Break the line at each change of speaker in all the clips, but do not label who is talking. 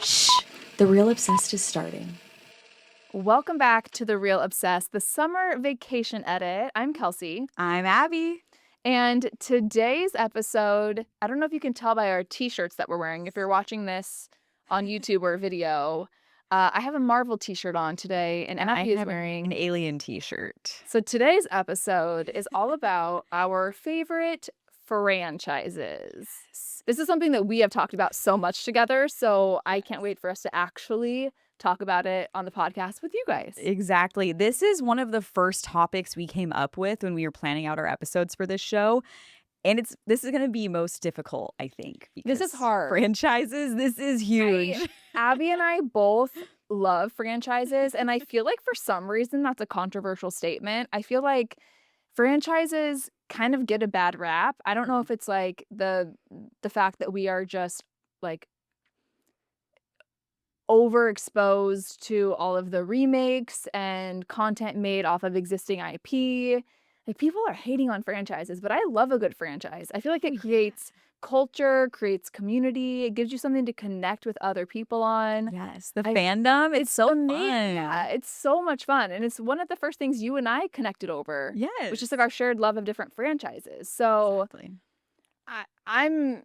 Shh! The Real Obsessed is starting.
Welcome back to The Real Obsessed, the summer vacation edit. I'm Kelsey.
I'm Abby.
And today's episode, I don't know if you can tell by our t-shirts that we're wearing. If you're watching this on YouTube or video, I have a Marvel t-shirt on today, and Abby is wearing
an Alien t-shirt.
So today's episode is all about our favorite franchises. This is something that we have talked about so much together, so I can't wait for us to actually talk about it on the podcast with you guys.
Exactly. This is one of the first topics we came up with when we were planning out our episodes for this show. And this is going to be most difficult, I think.
This is hard.
Franchises, this is huge.
Abby and I both love franchises, and I feel like for some reason that's a controversial statement. I feel like franchises kind of get a bad rap. I don't know if it's like the fact that we are just like overexposed to all of the remakes and content made off of existing IP. Like, people are hating on franchises, but I love a good franchise. I feel like it creates culture, creates community. It gives you something to connect with other people on.
Yes, the fandom, it's so
amazing.
fun.
Yeah, it's so much fun. And it's one of the first things you and I connected over.
Yes.
Which is like our shared love of different franchises. So
exactly.
I'm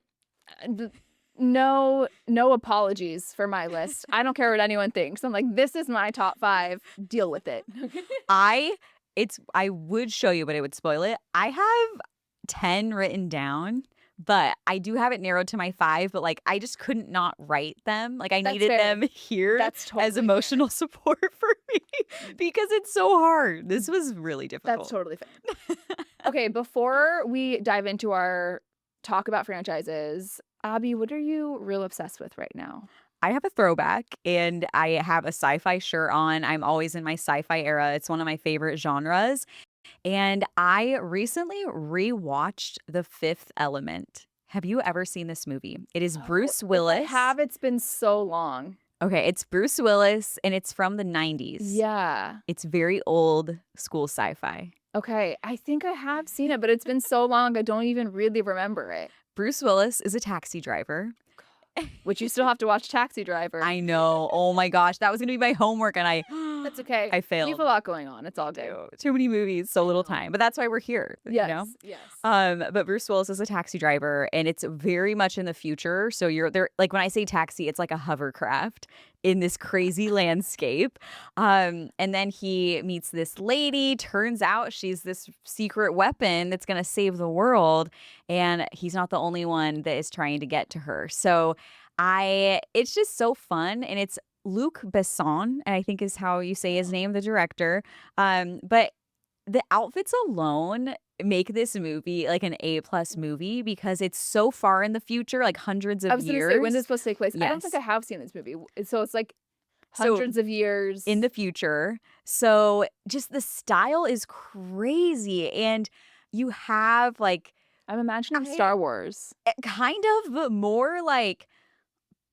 no apologies for my list. I don't care what anyone thinks. I'm like, this is my top 5. Deal with it.
I would show you, but it would spoil it. I have 10 written down, but I do have it narrowed to my 5, but like I just couldn't not write them. Like I needed them here as emotional support for me because it's so hard. This was really difficult.
That's totally fair. Okay, before we dive into our talk about franchises, Abby, what are you real obsessed with right now?
I have a throwback and I have a sci-fi shirt on. I'm always in my sci-fi era. It's one of my favorite genres. And I recently rewatched The Fifth Element. Have you ever seen this movie? It is Bruce Willis.
I have. It's been so long.
Okay, it's Bruce Willis and it's from the 90s.
Yeah.
It's very old school sci-fi.
Okay, I think I have seen it, but it's been so long I don't even really remember it.
Bruce Willis is a taxi driver.
Which you still have to watch Taxi Driver.
I know. Oh my gosh. That was going to be my homework and
That's okay.
I failed.
You have a lot going on. It's all good.
Too many movies, so little time. But that's why we're here.
Yes.
You know?
Yes.
But Bruce Willis is a taxi driver and it's very much in the future. So you're there, like when I say taxi, it's like a hovercraft in this crazy landscape. And then he meets this lady. Turns out she's this secret weapon that's going to save the world. And he's not the only one that is trying to get to her. So it's just so fun. And it's Luc Besson, I think is how you say his name, the director. But the outfits alone make this movie like an A+ movie because it's so far in the future, like hundreds of years.
I was going to say, when is it supposed to take place?
Yes.
I don't think I have seen this movie. So it's like hundreds of years
in the future. So just the style is crazy. And you have like,
I'm imagining Star Wars.
Kind of, but more like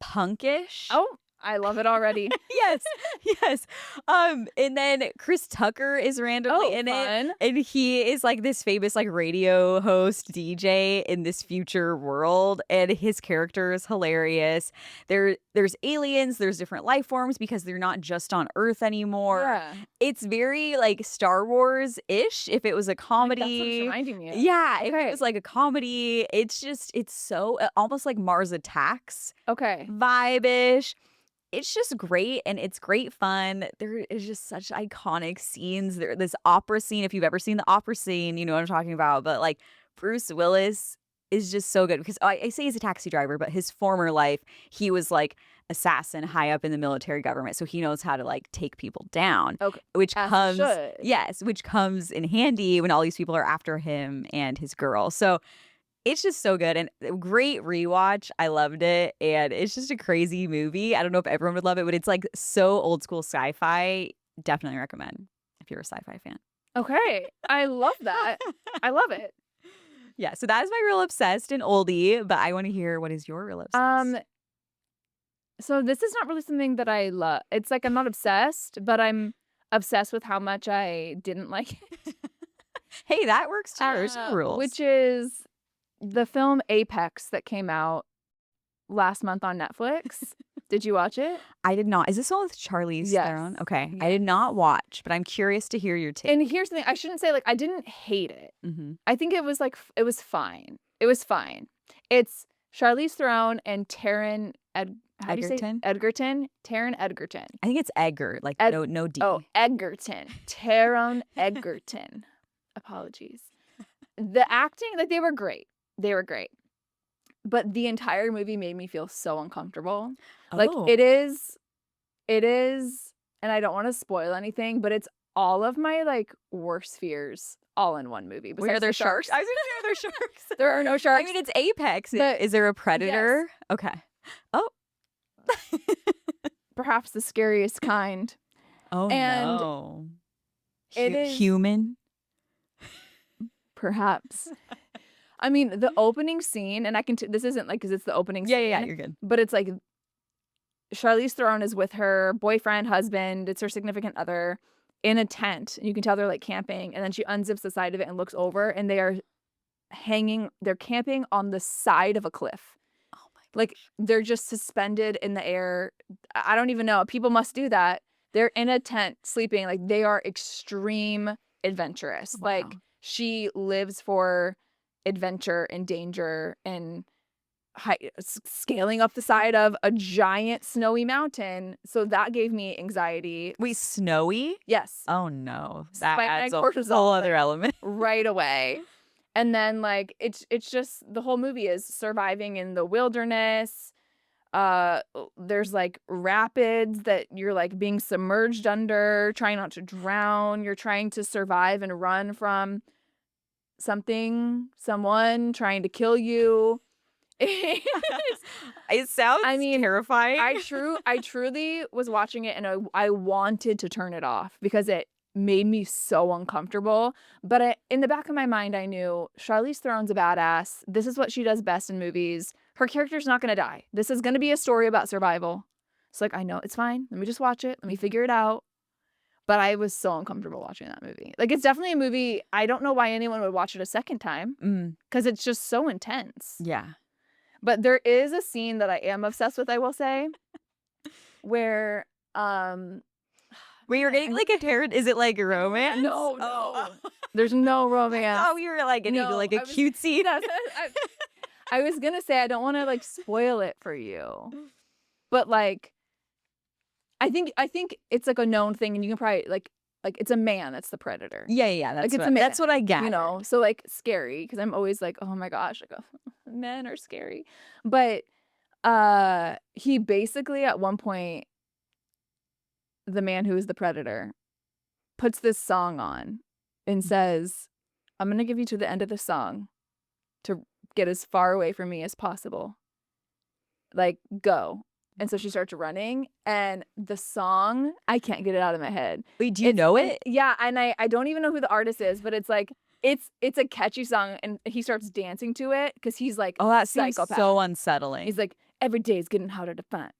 punkish.
Oh, I love it already.
Yes. And then Chris Tucker is randomly in it. And he is like this famous like radio host DJ in this future world. And his character is hilarious. There's aliens, there's different life forms because they're not just on Earth anymore.
Yeah.
It's very like Star Wars-ish if it was a comedy.
Like, that's what it's reminding me of.
Yeah, if it was like a comedy. It's so almost like Mars Attacks.
Okay.
Vibe-ish. It's just great and it's great fun. There is just such iconic scenes. This opera scene, if you've ever seen the opera scene, you know what I'm talking about. But like Bruce Willis is just so good because I say he's a taxi driver, but his former life, he was like assassin high up in the military government. So he knows how to like take people down.
Okay.
Which comes in handy when all these people are after him and his girl. So it's just so good and great rewatch. I loved it. And it's just a crazy movie. I don't know if everyone would love it, but it's like so old school sci-fi. Definitely recommend if you're a sci-fi fan.
Okay. I love that. I love it.
Yeah. So that is my real obsessed and oldie, but I want to hear what is your real obsessed?
So this is not really something that I love. It's like I'm not obsessed, but I'm obsessed with how much I didn't like it.
Hey, that works too. There's no rules.
Which is the film Apex that came out last month on Netflix. Did you watch it?
I did not. Is this one with Charlize
Yes.
Theron? Okay. I
Yes.
did not watch, but I'm curious to hear your take.
And here's the thing. I shouldn't say like I didn't hate it.
Mm-hmm.
I think it was like it was fine. It was fine. It's Charlize Theron and Taron how do you say
Egerton?
Edgerton? Taron Edgerton.
I think it's Edgar, like
Ed-
no D.
Oh, Edgerton. Taron Edgerton. Apologies. The acting, like they were great. They were great. But the entire movie made me feel so uncomfortable. Like
Oh.
it is, and I don't want to spoil anything, but it's all of my like worst fears all in one movie.
Where are
besides
there
the
sharks? I was gonna say, are there sharks?
There are no sharks.
I mean, it's Apex.
But-
Is there a predator? Okay. Oh.
Perhaps the scariest kind.
Oh
And
no.
it is-
Human.
Perhaps. I mean, the opening scene, and I can. This isn't like because it's the opening.
Yeah.
scene,
You're good.
But it's like Charlize Theron is with her boyfriend, husband. It's her significant other in a tent. And you can tell they're like camping. And then she unzips the side of it and looks over, and they are hanging. They're camping on the side of a cliff.
Oh my.
Like they're just suspended in the air. I don't even know. People must do that. They're in a tent sleeping. Like they are extreme adventurous.
Wow.
Like she lives for adventure and danger and scaling up the side of a giant snowy mountain. So that gave me anxiety.
Wait, snowy?
Yes,
Oh no. That
Spike
adds a
cortisol.
whole other element.
right away. And then like it's just the whole movie is surviving in the wilderness. There's like rapids that you're like being submerged under, trying not to drown. You're trying to survive and run from someone trying to kill you.
It sounds
I mean,
terrifying.
I truly was watching it and I wanted to turn it off because it made me so uncomfortable. But in the back of my mind, I knew Charlize Theron's a badass. This is what she does best in movies. Her character's not going to die. This is going to be a story about survival. It's like, I know, it's fine. Let me just watch it. Let me figure it out. But I was so uncomfortable watching that movie. Like, it's definitely a movie. I don't know why anyone would watch it a second time because it's just so intense.
Yeah.
But there is a scene that I am obsessed with, I will say, where
Wait, you're getting like a terror. Is it like a romance?
No,
Oh.
there's no romance.
Oh, you were like getting into
No,
like a
I was-
cutesy.
I was gonna say I don't want to like spoil it for you, but like, I think it's like a known thing, and you can probably like it's a man that's the predator.
Yeah. That's
it's
what,
a man,
that's what I get.
You know, so like scary because I'm always like, oh my gosh, like men are scary, but he basically at one point, the man who is the predator puts this song on and says, I'm gonna give you to the end of the song to get as far away from me as possible. Like, go. And so she starts running, and the song, I can't get it out of my head.
Wait, do you know it?
Yeah, and I don't even know who the artist is, but it's like it's a catchy song, and he starts dancing to it because he's like,
Oh, that seems
psychopath.
so unsettling.
He's like, every day is getting harder to find.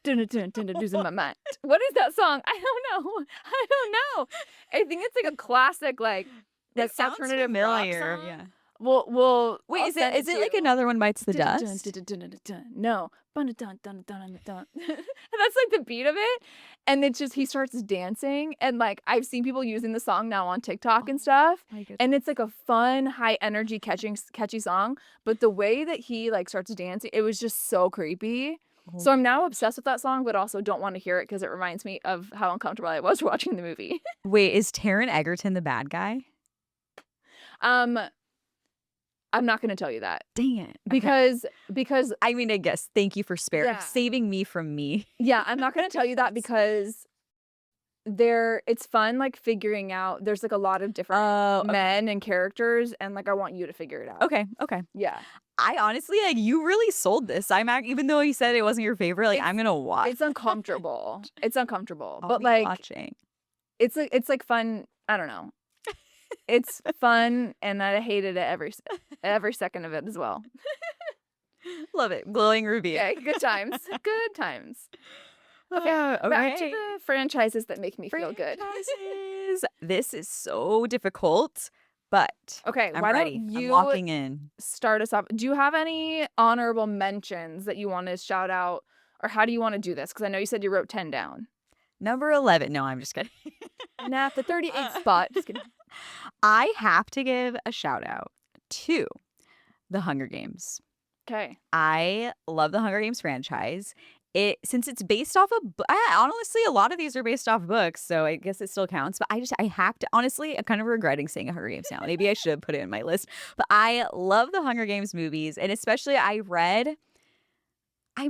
Dun, dun, dun, dun, losing my mind. What is that song? I don't know. I think it's like a classic, like
that sounds
alternative
familiar.
rock song.
Yeah.
Well.
Wait,
I'll
is
send
it
to
like
you.
Another One Bites the
Dun, dun,
Dust?
dun, dun, dun, dun, dun. No. Dun, dun, dun, dun, dun, dun. That's like the beat of it. And it's just he starts dancing. And like I've seen people using the song now on TikTok and stuff. And it's like a fun, high energy, catchy song. But the way that he like starts dancing, it was just so creepy. So I'm now obsessed with that song, but also don't want to hear it because it reminds me of how uncomfortable I was watching the movie.
Wait, is Taron Egerton the bad guy?
I'm not going to tell you that
Dang it.
because
I mean, I guess thank you for
Yeah.
saving me from me.
yeah, I'm not going to tell you that because it's fun like figuring out. There's like a lot of different
Oh,
men and characters, and like I want you to figure it out.
okay.
Yeah,
I honestly like you really sold this. Even though you said it wasn't your favorite, like I'm gonna watch.
it's uncomfortable. It's uncomfortable,
I'll
but
be
like
watching.
it's like fun. I don't know. It's fun, and I hated it every second of it as well.
Love it. Glowing review.
Yeah, good times. Good times.
Okay.
Back to the franchises that make me feel good.
Franchises. This is so difficult, but
Okay,
I'm
why
ready.
don't
I'm
you
locking in.
start us off? Do you have any honorable mentions that you want to shout out, or how do you want to do this? Because I know you said you wrote 10 down.
Number 11. No, I'm just kidding.
Nah, the 38th
Uh,
spot. Just kidding.
I have to give a shout out to The Hunger Games.
Okay.
I love the Hunger Games franchise. Since it's based off of honestly, a lot of these are based off books, so I guess it still counts. But I have to honestly, I'm kind of regretting saying Hunger Games now. Maybe I should put it in my list. But I love the Hunger Games movies, and especially I'm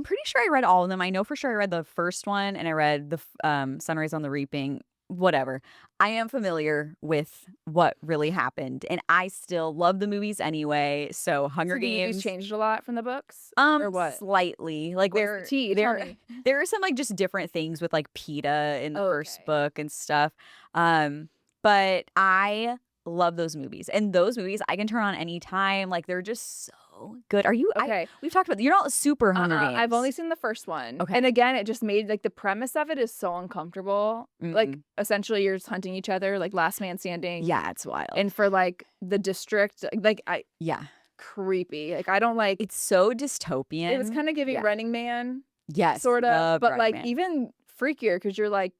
pretty sure I read all of them. I know for sure I read the first one, and I read the Sunrise on the Reaping. Whatever. I am familiar with what really happened, and I still love the movies anyway. So Hunger
So the movies
Games.
changed a lot from the books, or what?
Slightly. Like
What's the tea? Tell me.
there are some like just different things with like PETA in the first
Okay.
book and stuff. But I love those movies. And those movies I can turn on anytime. Like they're just so good.
Okay.
We've talked about you're not super Hunger Games.
I've only seen the first one.
Okay.
And again, it just made like the premise of it is so uncomfortable. Like
Mm-mm.
essentially you're just hunting each other, like last man standing.
Yeah, it's wild.
And for like the district, like
yeah.
creepy. Like I don't like
It's so dystopian.
it was kind of giving
Yeah.
Running Man,
Yes.
sort of,
love
but
Running
like
Man.
even freakier because you're like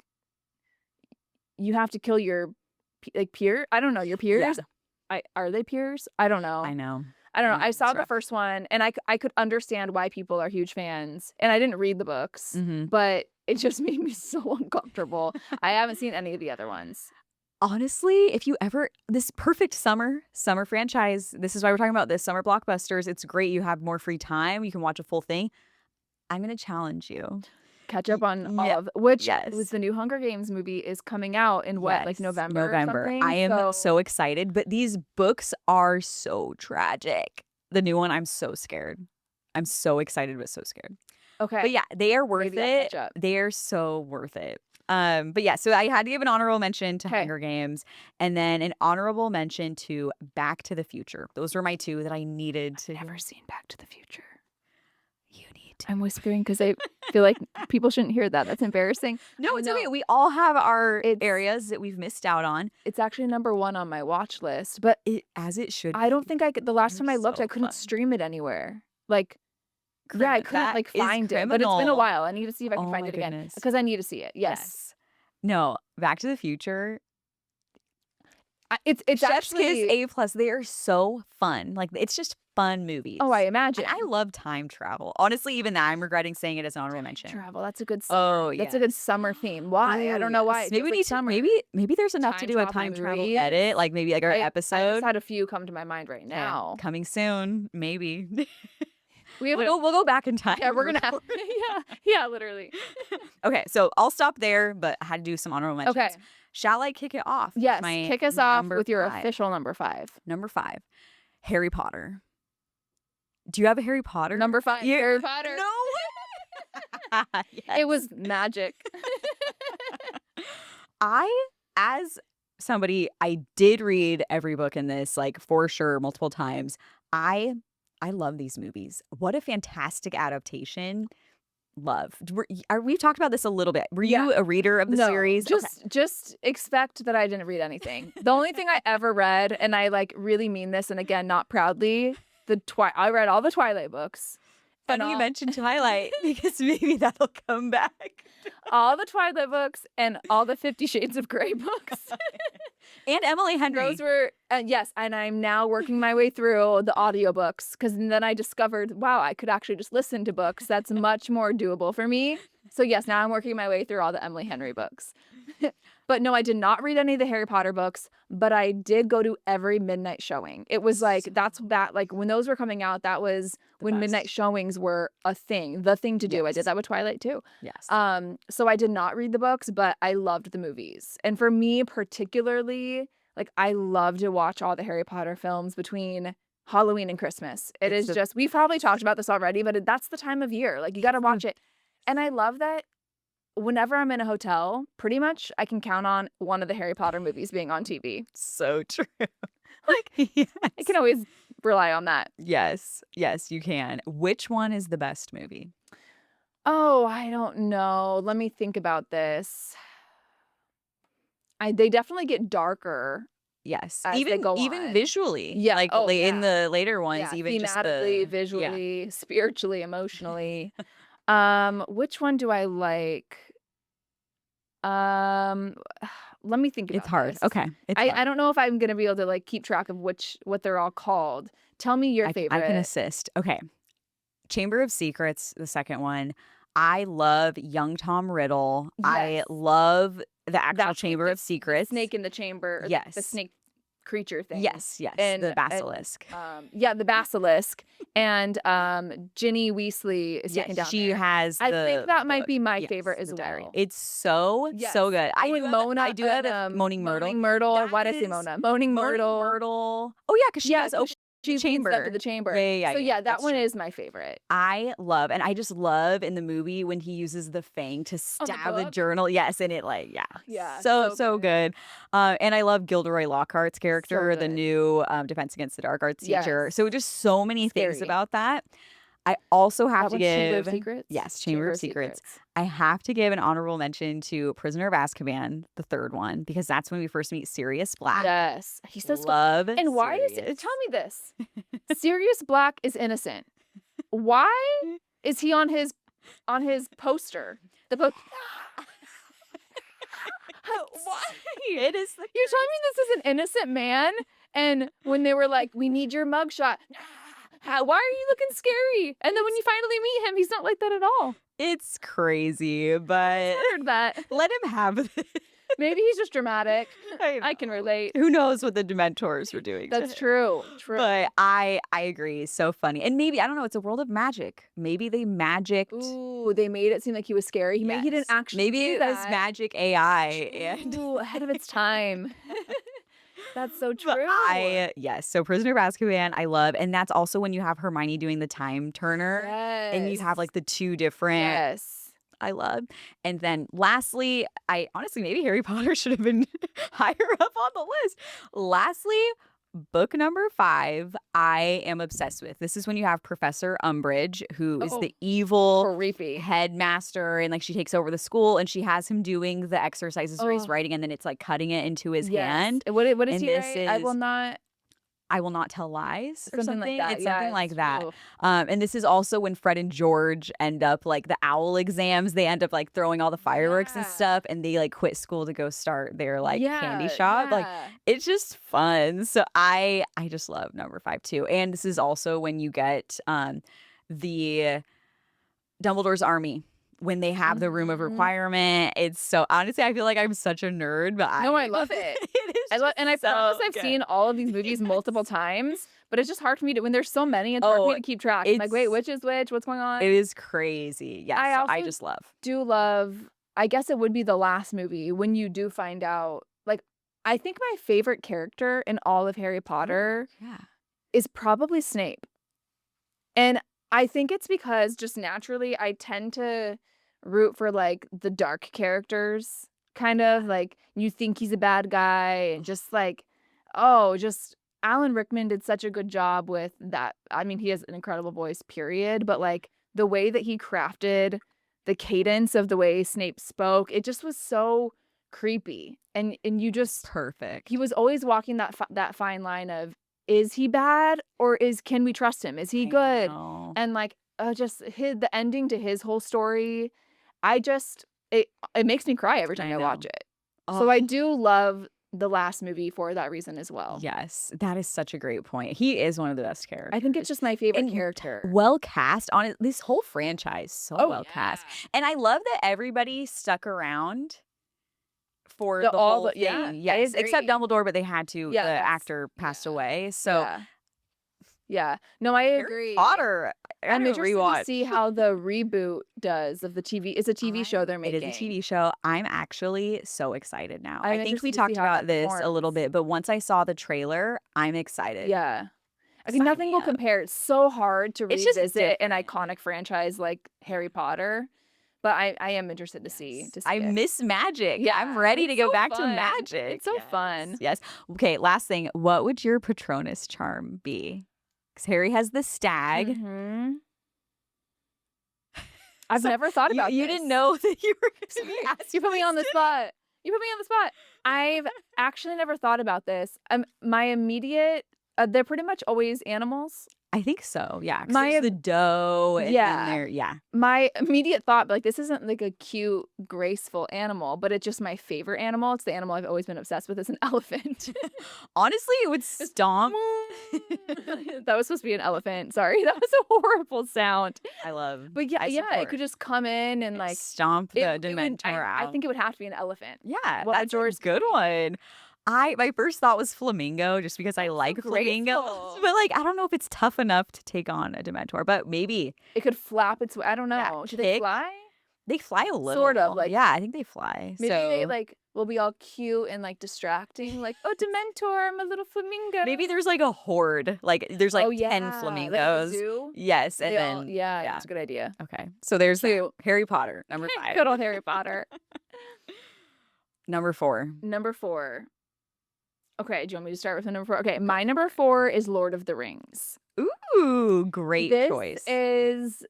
you have to kill your like peer. I don't know, your peers. Are they peers? I don't know.
I know.
I don't know. I
It's
saw the
rough.
first one and I could understand why people are huge fans. And I didn't read the books,
Mhm.
but it just made me so uncomfortable. I haven't seen any of the other ones.
Honestly, if you ever this perfect summer franchise, this is why we're talking about this summer blockbusters. It's great. You have more free time. You can watch a full thing. I'm gonna challenge you.
Catch up on all
Yeah,
of which
yes.
was the new Hunger Games movie is coming out in what, like
Yes,
November? Or something?
I am so excited, but these books are so tragic. The new one, I'm so scared. I'm so excited, but so scared.
okay.
But yeah, they are worth
Maybe I'll
it.
catch up.
They are so worth it. But yeah, so I had to give an honorable mention to
Okay.
Hunger Games and then an honorable mention to Back to the Future. Those were my two that I needed to.
Never seen Back to the Future.
You need to.
I'm whispering because I feel like people shouldn't hear that. That's embarrassing.
No,
I
it's
know.
okay. We all have our
It's-
areas that we've missed out on.
It's actually number 1 on my watch list, but
As it should.
I don't think I could. The last
They're
time I looked,
so
I couldn't
fun.
stream it anywhere. Like, yeah, I couldn't
That
like
is
find it, but it's been a
criminal.
while. I need to see if I can
Oh
find
my
it again
goodness.
because I need to see it. Yes,
No, Back to the Future.
It's
Chef's
actually
Kiss A+. They are so fun. Like it's just fun movies.
Oh, I imagine.
And I love time travel. Honestly, even that I'm regretting saying it as an honorable mention.
Travel. That's a good.
Oh,
That's a good summer theme. Why? I
Oh,
don't know why.
yes.
It
Maybe
feels
we
like
need to.
summer.
Maybe there's enough to
Time
do a
travel
time travel
movies.
edit, like maybe like our
I
episode.
just had a few come to my mind right
Okay,
now.
coming soon. Maybe
We have
we'll go back in time.
Yeah, we're gonna have. yeah, literally.
Okay, so I'll stop there, but I had to do some honorable mentions.
Okay.
Shall I kick it off? with
Yes.
my
Kick us off
number
with your
5?
official number 5.
Number 5, Harry Potter. Do you have a Harry Potter?
Number 5.
You-
Harry Potter.
No. Yes.
It was magic.
As somebody, I did read every book in this, like for sure, multiple times. I love these movies. What a fantastic adaptation. Love. We've talked about this a little bit. Were you a reader of the
No,
series?
Just expect that I didn't read anything. The only thing I ever read, and I like really mean this, and again, not proudly, I read all the Twilight books. and
Funny you
all-
mentioned Twilight because maybe that'll come back.
all the Twilight books and all the 50 Shades of Grey books.
And Emily Henry.
Those were yes, and I'm now working my way through the audiobooks because then I discovered, wow, I could actually just listen to books. That's much more doable for me. So yes, now I'm working my way through all the Emily Henry books. But no, I did not read any of the Harry Potter books, but I did go to every midnight showing. It was like like when those were coming out, that was when
best.
midnight showings were a thing, the thing to do. I
Yes.
did that with Twilight too.
Yes.
So I did not read the books, but I loved the movies. And for me particularly, like I love to watch all the Harry Potter films between Halloween and Christmas.
It's
We've probably talked about this already, but that's the time of year. Like you got to watch it. And I love that whenever I'm in a hotel, pretty much I can count on one of the Harry Potter movies being on TV.
so true.
Like
yes.
I can always rely on that.
Yes, you can. Which one is the best movie?
Oh, I don't know. Let me think about this. They definitely get darker
Yes.
as they
Even
go
even
on.
visually.
Yeah.
Like
Oh,
in
yeah.
the later ones,
Yeah.
even just
Thematically,
yeah.
visually, spiritually, emotionally. Which one do I like? Um, let me think
It's
about
hard.
this.
Okay. It's hard.
I don't know if I'm gonna be able to like keep track of what they're all called. Tell me your
I can
favorite.
assist. Okay. Chamber of Secrets, the second one. I love young Tom Riddle. I
Yes.
love the actual
That's
Chamber
like
of Secrets.
snake in the chamber, or the
Yes.
snake creature thing.
Yes, yes.
And
The basilisk.
yeah, the basilisk. And Ginny Weasley is taken
Yes,
down
she
there.
has
I
the
think that might
book.
be my
Yes,
favorite as
the diary.
well.
It's so
Yes.
good.
Oh, and Mona.
I do have a Moaning Myrtle.
Moaning Myrtle.
That
Why did I say
is
Mona? Moaning Myrtle.
Myrtle. Oh yeah, because she has
'cause
open
she leads them
chamber.
to the chamber.
Yeah.
So yeah, that
That's
one
true.
is my favorite.
I love, and I just love in the movie when he uses the fang to stab the
book?
journal. Yes, and it
Yeah,
so
so
good. And I love Gilderoy Lockhart's character, the
good.
new Defense Against the Dark Arts teacher.
Yes.
So just so many things
Scary.
about that. I also have
That
to
one's Chamber of
give
Secrets?
yes, Chamber of Secrets. I have to give an honorable mention to Prisoner of Azkaban, the third one, because that's when we first meet Sirius Black.
Yes. He's so
Love
And why is it?
Sirius.
Tell me this. Sirius Black is innocent. Why is he on his poster? The
Why? It is the
You're telling me this is an innocent man? And when they were like, "We need your mugshot," why are you looking scary? And then when you finally meet him, he's not like that at all.
It's crazy, but
I heard that.
let him have it.
Maybe he's just dramatic.
I
I can relate.
Who knows what the Dementors were doing? to
That's
him.
true. True.
But I agree. So funny. And maybe, I don't know, it's a world of magic. Maybe they magicked.
Ooh, they made it seem like he was scary. Maybe he didn't
Yes.
actually.
Maybe
do
it was
that.
magic AI. And
Ooh, ahead of its time. That's so
But
true.
yes. So Prisoner of Azkaban, I love. And that's also when you have Hermione doing the time turner.
Yes.
And you have like the two different.
Yes.
I love. And then lastly, I honestly, maybe Harry Potter should have been higher up on the list. Lastly, book number 5, I am obsessed with. This is when you have Professor Umbridge, who is the evil
Creepy.
headmaster, and like she takes over the school and she has him doing the exercises where he's
Oh.
writing and then it's like cutting it into his hand.
What is
And
he
this
write? I will
is-
not.
I will not tell lies or
Something like that.
It's
Yeah,
something like that.
true.
And this is also when Fred and George end up like the owl exams. They end up like throwing all the fireworks and
Yeah.
stuff, and they like quit school to go start their like candy shop. Like
yeah.
it's just fun. So I just love number 5 too. And this is also when you get the Dumbledore's army. When they have the room of
Mhm.
requirement, it's so honestly, I feel like I'm such a nerd, but
No, I love it.
It is
I love, and I
so
promise I've
good.
seen all of these movies multiple times, but it's just hard for me to when there's so many. It's hard for me to keep track. I'm like, wait,
it's-
which is which? What's going on?
It is crazy. Yes,
I
so I
also
just love.
do love. I guess it would be the last movie when you do find out. Like, I think my favorite character in all of Harry Potter
Yeah.
is probably Snape, and I think it's because just naturally I tend to root for like the dark characters, kind of like you think he's a bad guy and just like, oh, just Alan Rickman did such a good job with that. I mean, he has an incredible voice, period, but like the way that he crafted the cadence of the way Snape spoke, it just was so creepy. And you just
Perfect.
he was always walking that fine line of, is he bad or can we trust him? Is he
I
good?
know.
And like just the ending to his whole story, it makes me cry every time I watch
know.
it.
Oh.
So I do love the last movie for that reason as well.
Yes, that is such a great point. He is one of the best characters.
I think it's just my favorite
And
character.
well cast on it. This whole franchise so
Oh,
well cast,
yeah.
and I love that everybody stuck around for
The-
the
all
whole
the-
thing.
yeah, I
Yes, except
agree.
Dumbledore, but they had to.
Yeah,
the
that's-
actor passed away, so
yeah. No, I
Harry
agree.
Potter.
I'm
gotta
interested
rewatch.
to see how the reboot does of the TV. It's a TV show they're
It
making.
is a TV show. I'm actually so excited now.
I'm
I think we
interested to
talked
see how
about
that
this a little
performs.
bit, but once I saw the trailer, I'm excited.
Yeah. I mean,
Sign
nothing
me
will
up.
compare. It's so hard to
It's just
revisit an
different.
iconic franchise like Harry Potter, but I am interested to see.
I
it.
miss magic.
Yeah,
I'm ready to
it's
go
so
back to
fun.
magic.
It's so
Yes.
fun.
Yes. Okay, last thing. What would your Patronus charm be? Because Harry has the stag.
Mhm. I've
So
never thought about
You
this.
didn't know that you were going to be asked
You put me on the
this.
spot. You put me on the spot. I've actually never thought about this. My immediate, they're pretty much always animals.
I think so. Yeah. 'Cause
My
there's the doe and then
yeah.
there. Yeah.
My immediate thought, like, this isn't like a cute, graceful animal, but it's just my favorite animal. It's the animal I've always been obsessed with. Is an elephant.
Honestly, it would stomp.
That was supposed to be an elephant. Sorry, that was a horrible sound.
I love.
But yeah,
I
it
support.
could just come in and like
stomp the
it would,
Dementor out.
I think it would have to be an elephant.
Yeah,
What
that's
yours?
a good one. My first thought was flamingo, just because I like flamingos.
graceful.
But like, I don't know if it's tough enough to take on a Dementor. But maybe
It could flap its way. I don't know.
Yeah,
Do they
kick.
fly?
they fly a little.
Sort of, like-
yeah, I think they fly.
Maybe
so
they like will be all cute and like distracting, like, oh, Dementor, I'm a little flamingo.
maybe there's like a horde. Like there's like 10
like
flamingos.
a zoo.
Yes, and
They
then
all, yeah,
yeah.
that's a good idea.
Okay, so there's
So
Harry Potter, number 5.
good old Harry Potter.
Number 4.
Number 4. Okay, do you want me to start with the number 4? Okay, my number 4 is Lord of the Rings.
Ooh, great
This
choice.
is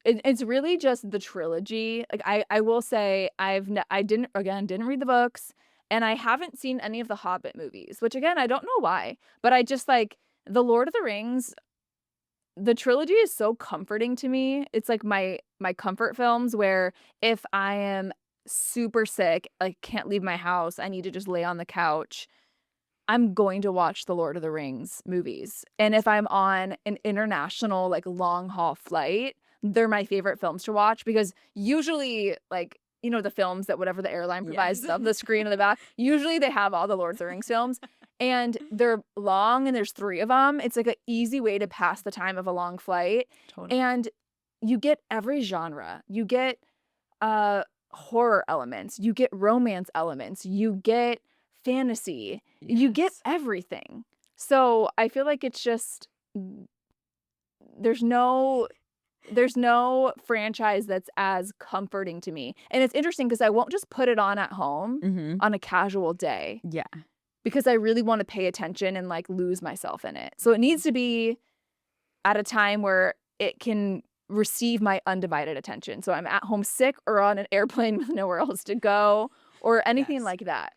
it's really just the trilogy. Like I will say I didn't read the books, and I haven't seen any of the Hobbit movies, which again I don't know why, but I just like the Lord of the Rings. The trilogy is so comforting to me. It's like my comfort films where if I am super sick, like can't leave my house, I need to just lay on the couch, I'm going to watch the Lord of the Rings movies. And if I'm on an international like long haul flight, they're my favorite films to watch because usually like, you know, the films that whatever the airline provides
Yes.
of the screen in the back, usually they have all the Lord of the Rings films and they're long and there's 3 of them. It's like an easy way to pass the time of a long flight.
Totally.
And you get every genre. You get horror elements, you get romance elements, you get fantasy, you get
Yes.
everything. So I feel like it's just there's no franchise that's as comforting to me. And it's interesting because I won't just put it on at home
Mm-hmm.
on a casual day
Yeah.
because I really want to pay attention and like lose myself in it. So it needs to be at a time where it can receive my undivided attention. So I'm at home sick or on an airplane with nowhere else to go or anything
Yes.
like that.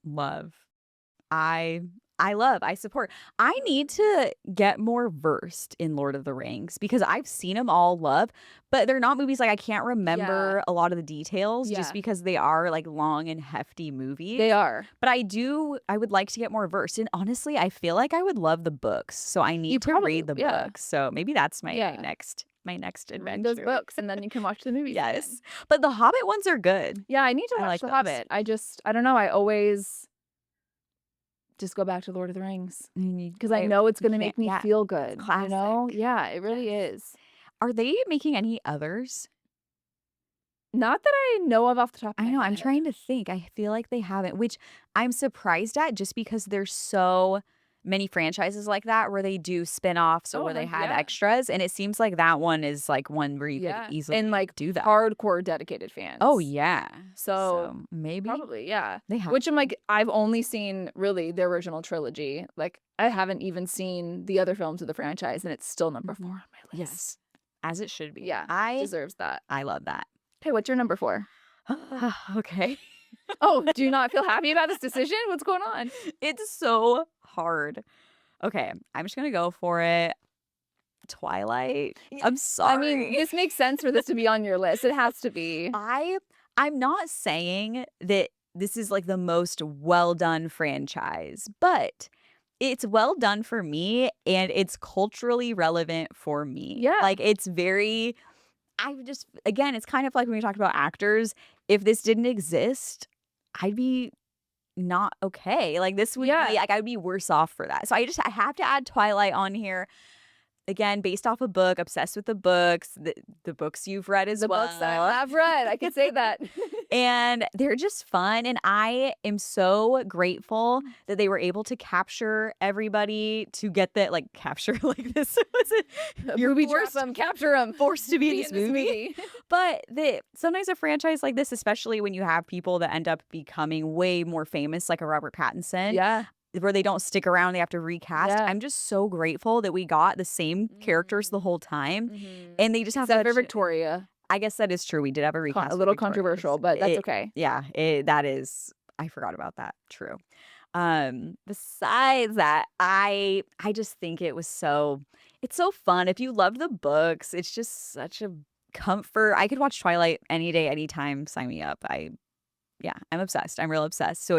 Love. I support. I need to get more versed in Lord of the Rings because I've seen them all love, but they're not movies like I can't remember a lot of the details just
Yeah.
because they are like long and hefty movies.
They are.
But I would like to get more versed. And honestly, I feel like I would love the books. So I need
You
to
probably-
read the
yeah.
books. So maybe that's my
Yeah.
next adventure.
Read those books and then you can watch the movies. again.
Yes. But the Hobbit ones are good.
Yeah, I need to
I
watch
like
The
those.
Hobbit. I don't know. I always just go back to Lord of the Rings because I know it's going to make me
yeah,
feel good.
classic.
You know? Yeah, it really is.
Are they making any others?
Not that I know of off the top of my
I know. I'm
head.
trying to think. I feel like they haven't, which I'm surprised at just because there's so many franchises like that where they do spin-offs or
Oh,
where they
heck
had
yeah.
extras. And it seems like that one is like one where you
Yeah.
could easily
And like
do that.
hardcore dedicated fans.
Oh, yeah.
So
maybe
probably, yeah.
they have.
Which I'm like, I've only seen really the original trilogy. Like, I haven't even seen the other films of the franchise, and it's still number 4 on my list.
Yes. As it should be.
Yeah.
I
Deserves that.
love that.
Okay, what's your number 4?
Okay.
Oh, do you not feel happy about this decision? What's going on?
It's so hard. Okay. I'm just going to go for it. Twilight. I'm sorry.
I mean, this makes sense for this to be on your list. It has to be.
I'm not saying that this is like the most well done franchise, but it's well done for me and it's culturally relevant for me.
Yeah.
Like it's again, it's kind of like when we talked about actors. If this didn't exist, I'd be not okay. Like this would be like I'd be worse off for that. So I have to add Twilight on here. Again, based off a book, obsessed with the books, the books you've read as
The
well.
books that I have read. I could say that.
And they're just fun. And I am so grateful that they were able to capture everybody to get that, like, capture like this. Was it? You're
Booby trap them, capture them,
forced to be in
be
this movie. But sometimes a franchise like this, especially when you have people that end up becoming way more famous, like a Robert Pattinson,
Yeah.
where they don't stick around, they have to recast.
Yeah.
I'm just so grateful that we got the same characters the whole time. And they just have
Except for
such-
Victoria.
I guess that is true. We did have a recast
A
for
little
Victorious.
controversial, but that's
It
okay.
yeah, that is I forgot about that. True. Besides that, I just think it's so fun. If you loved the books, it's just such a comfort. I could watch Twilight any day, anytime. Sign me up. Yeah, I'm obsessed. I'm real obsessed. So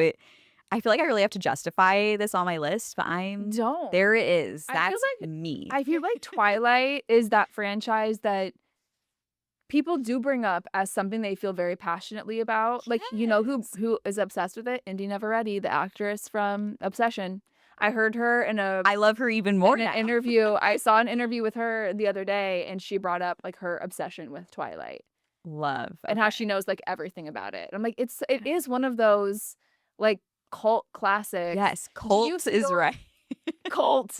I feel like I really have to justify this on my list, but
Don't.
there it is.
I feel
That's
like
me.
I feel like Twilight is that franchise that people do bring up as something they feel very passionately about. Like, you know who is obsessed with it? Indy Neveretti, the actress from Obsession. I heard her in
I love her even more
an
now.
interview. I saw an interview with her the other day, and she brought up like her obsession with Twilight
Love.
and how
Okay.
she knows like everything about it. I'm like, it is one of those like cult classics.
Yes,
Do you
cult is
feel
right.
cult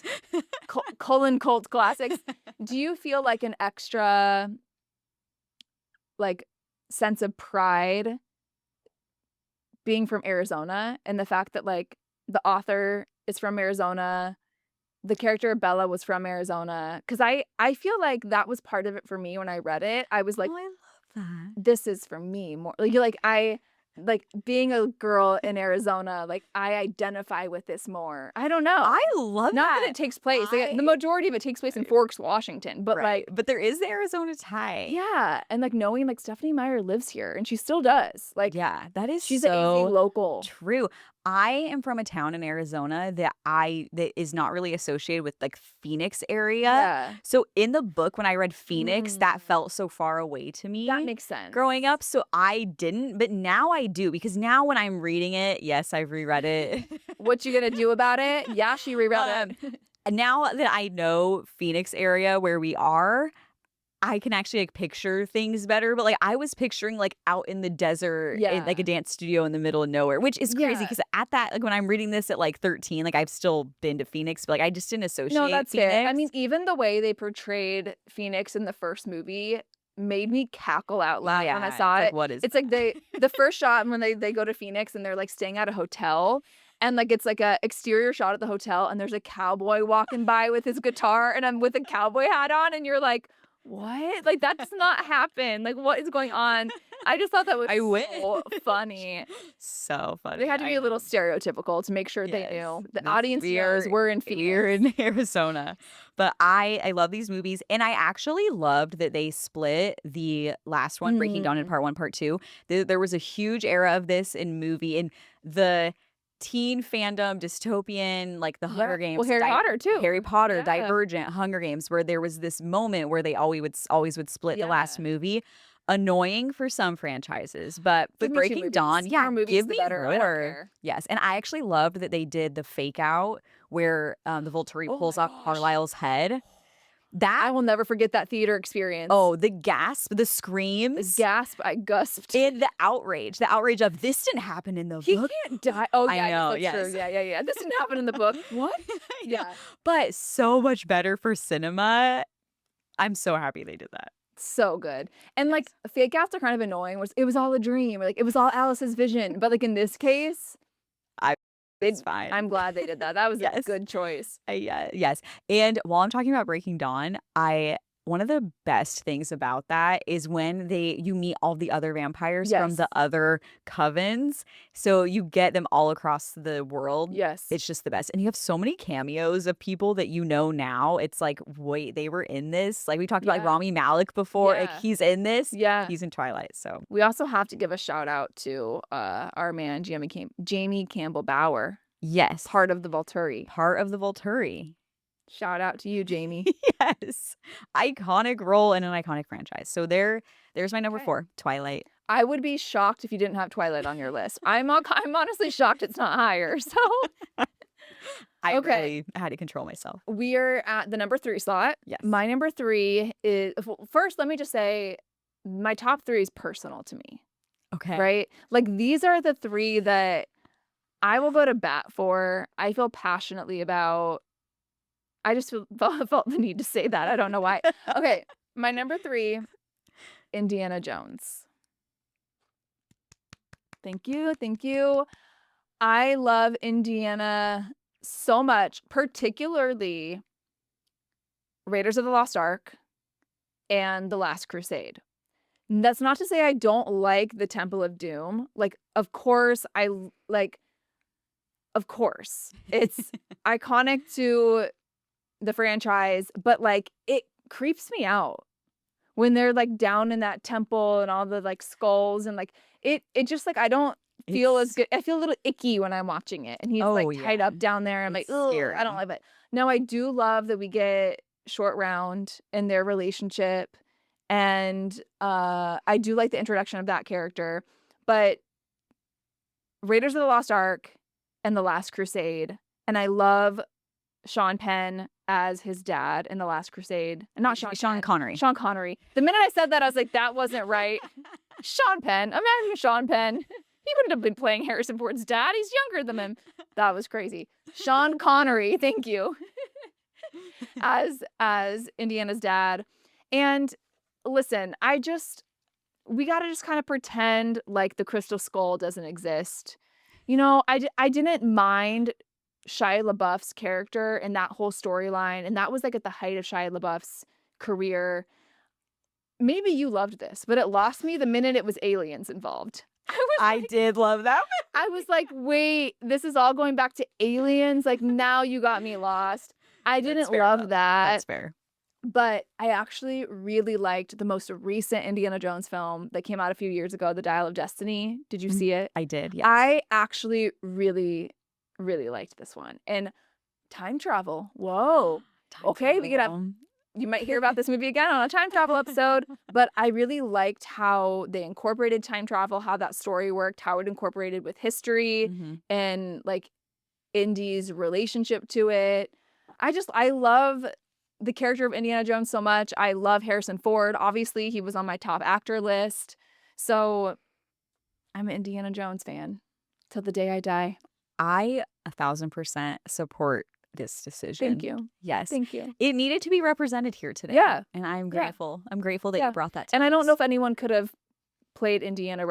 cult classics? Do you feel like an extra like sense of pride being from Arizona and the fact that like the author is from Arizona, the character Bella was from Arizona? Because I feel like that was part of it for me when I read it. I was like,
Oh, I love that.
this is for me more. Like I like being a girl in Arizona, like I identify with this more. I don't know.
I love
Not that
that.
it takes place. Like, the
I-
majority of it takes place in Forks, Washington, but
Right.
like
But there is the Arizona tie.
yeah, and like knowing like Stephanie Meyer lives here and she still does. Like
Yeah, that is
she's an
so
AZ local.
true. I am from a town in Arizona that is not really associated with like Phoenix area.
Yeah,
So in the book, when I read Phoenix, that
Mm.
felt so far away to me
that makes sense.
growing up. So I didn't, but now I do because now when I'm reading it, yes, I've reread it.
What you gonna do about it? Yeah, she reread it.
And now that I know Phoenix area where we are, I can actually like picture things better. But like I was picturing like out in the desert in like
Yeah.
a dance studio in the middle of nowhere, which is crazy
Yeah.
because at that like when I'm reading this at like 13, like I've still been to Phoenix, but like I just didn't associate
No, that's
Phoenix.
fair. I mean, even the way they portrayed Phoenix in the first movie made me cackle out loud when I
Yeah,
saw
it's
it.
like, what is
It's like the first shot when they go to Phoenix and they're like staying at a hotel and like it's like a exterior shot of the hotel and there's a cowboy walking by with his guitar and I'm with a cowboy hat on and you're like, what? Like that does not happen. Like what is going on? I just thought that was
I wish.
so funny.
So funny.
They had to be
I
a little
know.
stereotypical to make sure they
Yes.
knew. The
This-
audience knows we're in Phoenix.
We're in Arizona. But I love these movies. And I actually loved that they split the last one, Breaking Dawn, in part 1, part 2. There was a huge era of this in movie. And the teen fandom, dystopian, like the Hunger Games.
Well, Harry Potter too.
Harry Potter,
Yeah.
Divergent, Hunger Games, where there was this moment where they always would split the last
Yeah.
movie. Annoying for some franchises, but
Give me 2
Breaking
movies.
Dawn, yeah,
More movies,
give
the
me
better. I don't
more.
care.
Yes, and I actually loved that they did the fake out where the Volturi
Oh
pulls
my
off
gosh.
Carlisle's head. That
I will never forget that theater experience.
the gasp, the
the
screams,
gasp! I gasped.
and the outrage of this didn't happen in the
He
book.
can't die. Oh
I
yeah, I guess
know,
that's
yes.
true. Yeah. This didn't happen in the book. What?
I know.
Yeah,
But so much better for cinema. I'm so happy they did that.
so good. And like fake outs are kind of annoying. It was all a dream. Or, like it was all Alice's vision. But like in this case,
It's fine.
I'm glad they did that. That was a
Yes.
good choice.
Yes. And while I'm talking about Breaking Dawn, one of the best things about that is when you meet all the other vampires from the
Yes.
other covens. So you get them all across the world.
Yes.
It's just the best. And you have so many cameos of people that you know now. It's like, wait, they were in this? Like we talked about like
Yeah.
Rami Malek before. Like
Yeah.
he's in this.
Yeah.
He's in Twilight. So
We also have to give a shout out to our man Jamie Campbell Bower,
yes.
part of the Volturi.
Part of the Volturi.
Shout out to you, Jamie.
Yes. Iconic role in an iconic franchise. So there's my number
Okay.
4, Twilight.
I would be shocked if you didn't have Twilight on your list. I'm honestly shocked it's not higher. So
I
Okay.
really had to control myself.
we are at the number 3 slot.
Yes.
My number 3 is first. Let me just say, my top 3 is personal to me.
Okay.
Right? Like these are the 3 that I will go to bat for. I feel passionately about. I just felt the need to say that. I don't know why. Okay, my number 3, Indiana Jones. Thank you. I love Indiana so much, particularly Raiders of the Lost Ark and The Last Crusade. That's not to say I don't like the Temple of Doom. Like, of course, of course, it's iconic to the franchise, but like it creeps me out when they're like down in that temple and all the like skulls and like it just like I don't feel as
It's
good. I feel a little icky when I'm watching it and he's
Oh,
like tied
yeah.
up down there. I'm like,
It's
oh, I
scary.
don't love it. No, I do love that we get Short Round and their relationship. And I do like the introduction of that character. But Raiders of the Lost Ark and The Last Crusade. And I love Sean Penn as his dad in The Last Crusade. And not Sean
Sean
Penn,
Connery.
Sean Connery. The minute I said that, I was like, that wasn't right. Sean Penn. Imagine Sean Penn. He wouldn't have been playing Harrison Ford's dad. He's younger than him. That was crazy. Sean Connery, thank you, as Indiana's dad. And listen, we got to just kind of pretend like the Crystal Skull doesn't exist. You know, I didn't mind Shia LaBeouf's character and that whole storyline. And that was like at the height of Shia LaBeouf's career. Maybe you loved this, but it lost me the minute it was aliens involved.
I did love that one.
I was like, wait, this is all going back to aliens? Like, now you got me lost. I didn't
fair
love
enough.
that.
That's fair.
But I actually really liked the most recent Indiana Jones film that came out a few years ago, The Dial of Destiny. Did you see it?
I did, yes.
I actually really, really liked this one. And time travel. Whoa.
Time
Okay, we could have.
travel.
You might hear about this movie again on a time travel episode, but I really liked how they incorporated time travel, how that story worked, how it incorporated with history
Mhm.
and like Indy's relationship to it. I love the character of Indiana Jones so much. I love Harrison Ford. Obviously, he was on my top actor list. So I'm an Indiana Jones fan till the day I die.
I 1,000% support this decision.
Thank you.
Yes.
Thank you.
It needed to be represented here today.
Yeah.
And I'm
Yeah.
grateful. I'm grateful that
Yeah.
you brought that to
And I don't
us.
know if anyone could have played Indiana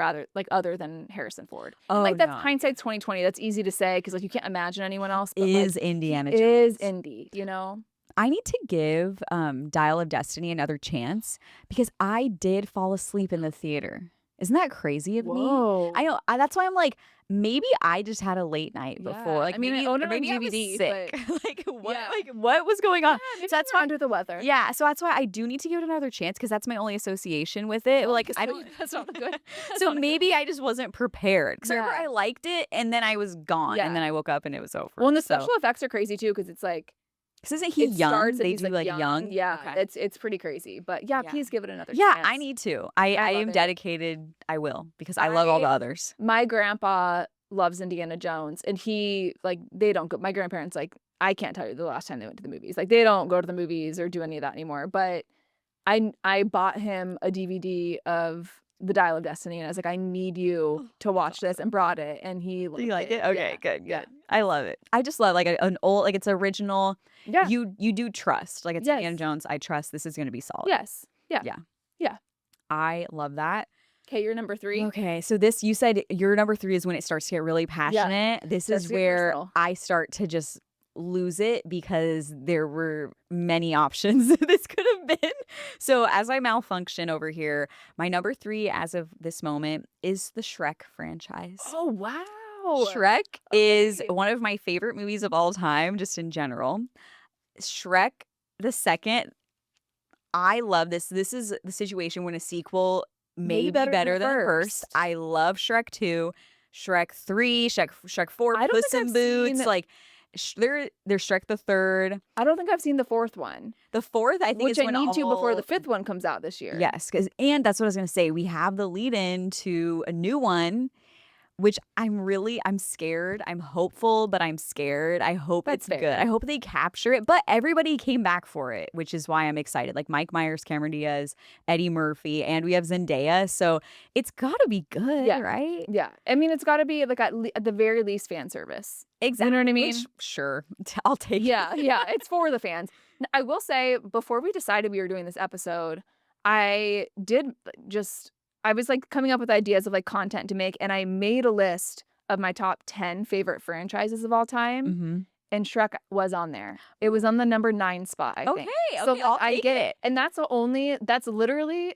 other than Harrison Ford. And,
Oh,
like that's
no.
hindsight's 2020. That's easy to say because like you can't imagine anyone else. But
Is
like,
Indiana
he
Jones.
is Indy, you know?
I need to give Dial of Destiny another chance because I did fall asleep in the theater. Isn't that crazy of me?
Whoa.
I know. That's why I'm like, maybe I just had a late night
Yeah.
before. Like,
I mean, I
maybe,
owned
or
it on
maybe I was
DVD,
sick.
but
like what?
yeah.
Like what was going on?
Maybe
So that's
you're
why.
under the weather.
Yeah. So that's why I do need to give it another chance because that's my only association with it. Like I don't.
That's not good. That's
So
not good.
maybe I just wasn't prepared because
Yeah.
I liked it and then I was gone
Yeah.
and then I woke up and it was over.
Well, and the
So-
special effects are crazy too because it's like
'cause isn't he
it
young?
starts and
They
he's,
do like young.
Yeah,
Okay.
it's pretty crazy. But yeah,
Yeah.
please give it another
Yeah,
chance.
I need to. I
I
am
love it.
dedicated. I will because I love all the others.
My grandpa loves Indiana Jones, and he like they don't go. My grandparents like I can't tell you the last time they went to the movies. Like they don't go to the movies or do any of that anymore. But I bought him a DVD of The Dial of Destiny, and I was like, I need you to watch this, and brought it, and he
Do
loved
you like it? Okay,
Yeah.
good,
Yeah.
good. I love it. I just love like an old, like it's original.
Yeah.
You do trust. Like it's Indiana
Yes.
Jones. I trust this is going to be solid.
Yes. Yeah.
Yeah.
Yeah.
I love that.
Okay, you're number 3.
Okay, so this you said your number 3 is when it starts to get really passionate. This
Starts
is
to get
where
personal.
I start to just lose it because there were many options this could have been. So as I malfunction over here, my number 3 as of this moment is the Shrek franchise.
Oh wow.
Shrek is
Okay.
one of my favorite movies of all time, just in general. Shrek the second, I love this. This is the situation when a sequel may be better than the first. I love Shrek 2, Shrek 3, Shrek 4,
I don't
Puss
think
in
I've
Boots.
seen-
Like there's Shrek the third.
I don't think I've seen the 4th one,
The fourth, I think,
which
is
I
when
need to before the
all-
5th one comes out this year.
Yes, and that's what I was gonna say. We have the lead in to a new one, which I'm scared. I'm hopeful, but I'm scared. I hope
That's
it's
fair.
good. I hope they capture it. But everybody came back for it, which is why I'm excited. Like Mike Myers, Cameron Diaz, Eddie Murphy, and we have Zendaya. So it's gotta be good,
Yeah.
right?
Yeah. I mean, it's got to be like at the very least fan service.
Exactly.
You know what I mean?
Which, sure, I'll take
Yeah,
it.
yeah, it's for the fans. I will say, before we decided we were doing this episode, I was like coming up with ideas of like content to make, and I made a list of my top 10 favorite franchises of all time,
Mhm.
and Shrek was on there. It was on the number 9 spot, I think.
Okay,
So
okay, I'll
I
take
get
it.
and that's literally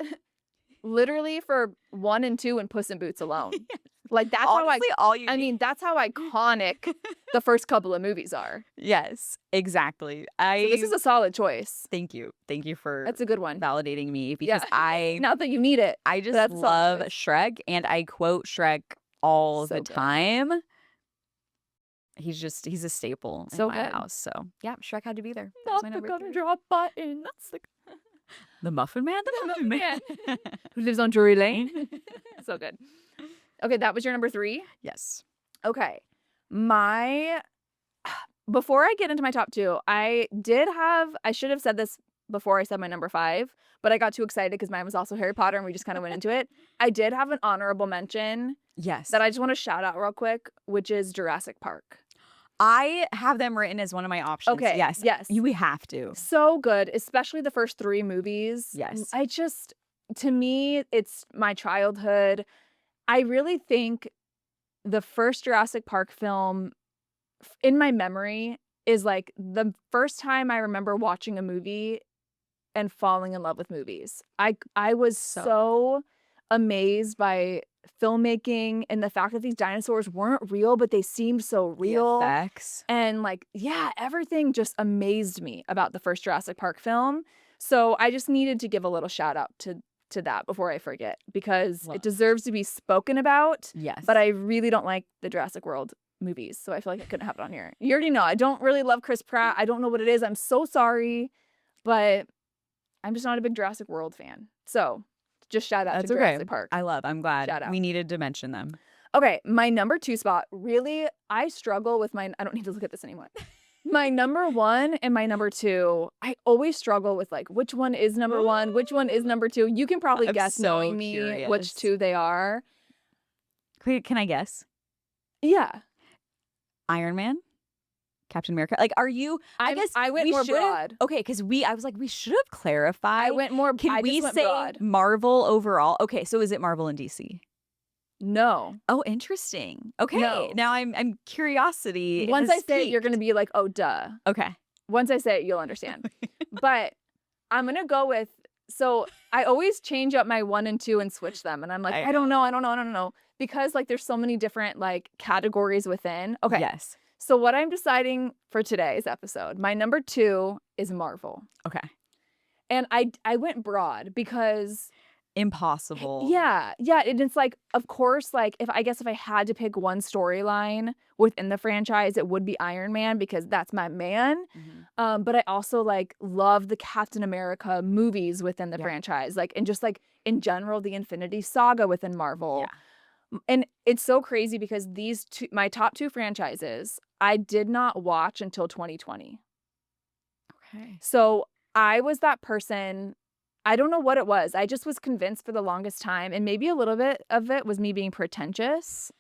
literally for 1 and 2 and Puss in Boots alone. Like that's
Honestly, all you
I
need.
mean, that's how iconic the first couple of movies are.
Yes, exactly.
So this is a solid choice.
Thank you. Thank you for
That's a good one.
validating me because
Yeah. Not that you need it.
I just
that's a solid
love
choice.
Shrek and I quote Shrek all
So
the
good.
time. He's a staple
So
in my
good.
house. So yeah, Shrek had to be there. That's
Not
my
the
number
gonna
3.
drop button. That's
The Muffin Man, the Muffin Man.
who lives on Drury Lane. So good. Okay, that was your number 3.
Yes.
Okay. Before I get into my top 2, I should have said this before I said my number 5, but I got too excited because mine was also Harry Potter and we just kind of went into it. I did have an honorable mention
Yes.
that I just want to shout out real quick, which is Jurassic Park.
I have them written as one of my options.
Okay.
Yes.
Yes.
We have to.
So good, especially the first 3 movies.
Yes.
To me, it's my childhood. I really think the first Jurassic Park film in my memory is like the first time I remember watching a movie and falling in love with movies. I was so amazed by filmmaking and the fact that these dinosaurs weren't real, but they seemed so real.
The effects.
And like, yeah, everything just amazed me about the first Jurassic Park film. So I just needed to give a little shout out to that before I forget because
Love.
it deserves to be spoken about.
Yes.
But I really don't like the Jurassic World movies, so I feel like I couldn't have it on here. You already know I don't really love Chris Pratt. I don't know what it is. I'm so sorry, but I'm just not a big Jurassic World fan. So just shout out
That's
to
okay.
Jurassic Park.
I'm glad.
Shout out.
We needed to mention them.
Okay, my number 2 spot. Really, I struggle with I don't need to look at this anymore. My number 1 and my number 2, I always struggle with like which one is number 1, which one is number 2. You can probably
I'm
guess
so
knowing me
curious.
which 2 they are.
Wait, can I guess?
Yeah.
Iron Man? Captain America? Like, are you? I guess
I went
we
more
should've-
broad.
Okay, because I was like, we should have clarified.
I went more.
Can
I
we
just went
say
broad.
Marvel overall? Okay, so is it Marvel and DC?
No.
Oh, interesting. Okay,
No.
now I'm curiosity.
Once
has
I say it, you're
peaked.
gonna be like, oh, duh.
Okay.
Once I say it, you'll understand. But I'm gonna go with. So I always change up my 1 and 2 and switch them, and I'm like, I don't know, because like there's so many different like categories within. Okay.
Yes.
So what I'm deciding for today's episode, my number 2 is Marvel,
Okay.
and I went broad because.
Impossible.
Yeah. And it's like, of course, like if I had to pick one storyline within the franchise, it would be Iron Man because that's my man.
Mhm.
But I also like love the Captain America movies within the
Yeah.
franchise, like and just like in general the Infinity Saga within Marvel.
Yeah.
And it's so crazy because these two, my top 2 franchises, I did not watch until 2020.
Okay.
So I was that person. I don't know what it was. I just was convinced for the longest time, and maybe a little bit of it was me being pretentious.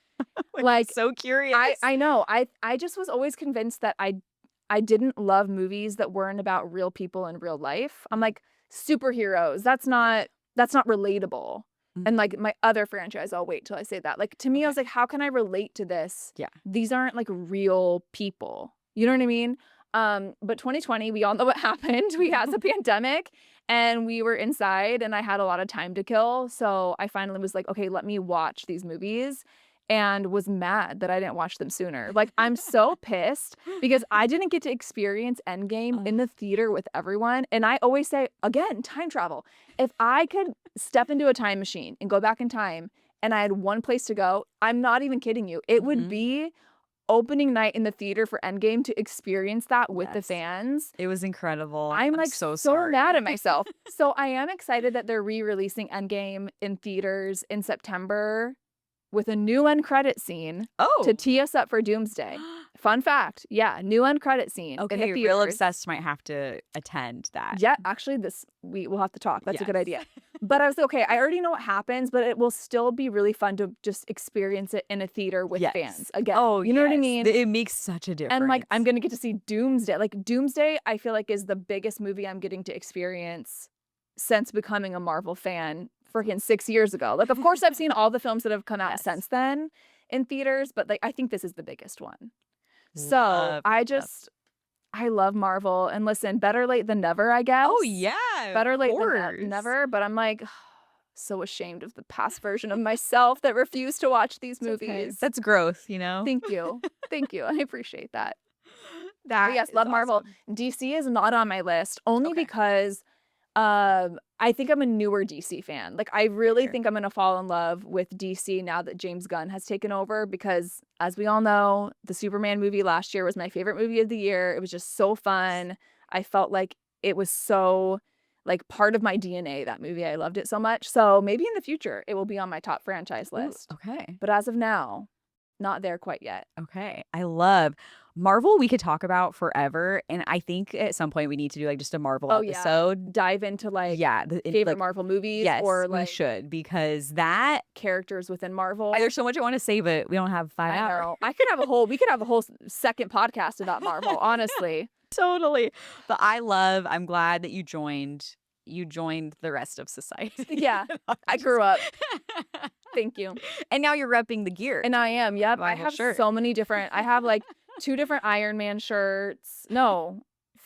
Like,
so curious.
I know. I just was always convinced that I didn't love movies that weren't about real people in real life. I'm like, superheroes, that's not relatable.
Mhm.
And like my other franchise, I'll wait till I say that. Like to me, I was like, how can I relate to this?
Yeah.
These aren't like real people. You know what I mean? But 2020, we all know what happened. We had the pandemic and we were inside and I had a lot of time to kill. So I finally was like, okay, let me watch these movies, and was mad that I didn't watch them sooner. Like, I'm so pissed because I didn't get to experience Endgame in the theater with everyone. And I always say, again, time travel. If I could step into a time machine and go back in time and I had one place to go, I'm not even kidding you. It would
Mhm.
be opening night in the theater for Endgame to experience that with the
Yes.
fans.
It was incredible.
I'm like
so
so
sorry.
mad at myself. So I am excited that they're re-releasing Endgame in theaters in September with a new end credit scene
Oh.
to tee us up for Doomsday. Fun fact. Yeah, new end credit scene in the
Okay,
theaters.
Real Obsessed might have to attend that.
Yeah, actually we'll have to talk. That's a good
Yes.
idea. But I was okay, I already know what happens, but it will still be really fun to just experience it in a theater with
Yes.
fans again.
Oh,
you know what I
yes.
mean?
It makes such a difference.
And like I'm gonna get to see Doomsday. Like Doomsday, I feel like is the biggest movie I'm getting to experience since becoming a Marvel fan freaking 6 years ago. Like of course I've seen all the films that have come out
Yes.
since then in theaters, but like I think this is the biggest one. So
Love,
I love Marvel, and listen, better late than never, I guess.
Oh yeah.
Better
of
late than
course.
never. But I'm like, so ashamed of the past version of myself that refused to watch these
It's okay.
movies.
That's growth, you know?
Thank you. Thank you. I appreciate that.
That
But yes,
is
love Marvel.
awesome.
DC is not on my list only
Okay.
because I think I'm a newer DC fan. Like I really
Fair.
think I'm gonna fall in love with DC now that James Gunn has taken over because as we all know, the Superman movie last year was my favorite movie of the year. It was just so fun. I felt like it was so like part of my DNA, that movie. I loved it so much. So maybe in the future it will be on my top franchise
Ooh,
list.
okay.
But as of now, not there quite yet.
Okay. I love Marvel. We could talk about forever. And I think at some point we need to do like just a Marvel
Oh yeah.
episode.
Dive into like
Yeah.
favorite
Like,
Marvel movies
yes,
or
we
like
should because that
characters within Marvel.
there's so much I want to say, but we don't have 5
I
hours.
know. We could have a whole second podcast about Marvel, honestly.
Totally. But I'm glad that you joined the rest of society.
Yeah. I grew up. Thank you.
And now you're repping the gear.
And I am. Yep. I
Marvel
have
shirt.
so many different. I have like 2 different Iron Man shirts. No,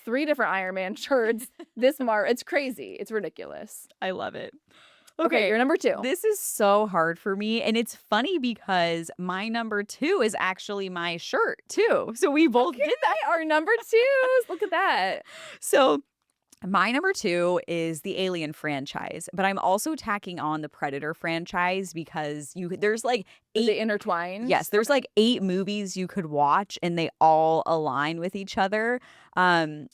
3 different Iron Man shirts. It's crazy. It's ridiculous.
I love it.
Okay, you're number 2.
This is so hard for me. And it's funny because my number 2 is actually my shirt too. So we both did that.
Our number 2s. Look at that.
So my number 2 is the Alien franchise, but I'm also tacking on the Predator franchise because there's like
Is
8
it intertwined?
Yes, there's like 8 movies you could watch and they all align with each other.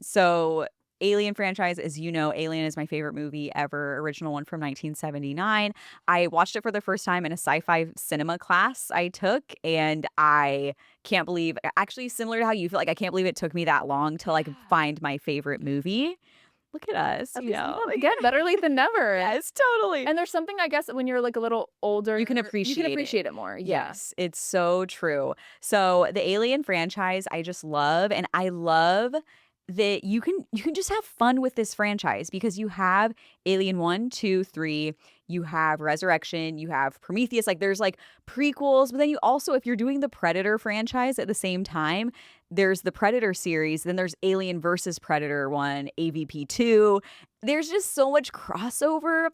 So Alien franchise, as you know, Alien is my favorite movie ever, original one from 1979. I watched it for the first time in a sci-fi cinema class I took, and I can't believe, actually similar to how you feel, like I can't believe it took me that long to like find my favorite movie. Look at us,
At
you
least,
know.
again, better late than never.
Yes, totally.
And there's something, I guess, when you're like a little older,
You can
you
appreciate
can
it.
appreciate it more. Yeah.
Yes, it's so true. So the Alien franchise, I just love, and I love that you can just have fun with this franchise because you have Alien 1, 2, 3, you have Resurrection, you have Prometheus, like there's like prequels, but then you also, if you're doing the Predator franchise at the same time, there's the Predator series, then there's Alien versus Predator 1, AVP 2. There's just so much crossover.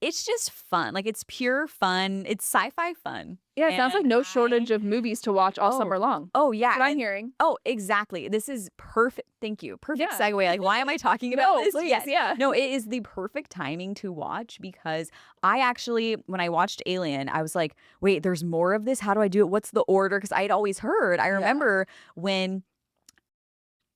It's just fun. Like it's pure fun. It's sci-fi fun.
Yeah, it sounds like
And
no shortage of movies to watch all
Oh,
summer long.
Oh yeah.
That's what I'm
and-
hearing.
Oh, exactly. This is perfect. Thank you. Perfect
Yeah.
segue. Like, why am I talking about
No,
this?
please,
Yes.
yeah.
No, it is the perfect timing to watch because I actually, when I watched Alien, I was like, wait, there's more of this? How do I do it? What's the order? Because I had always heard. I remember when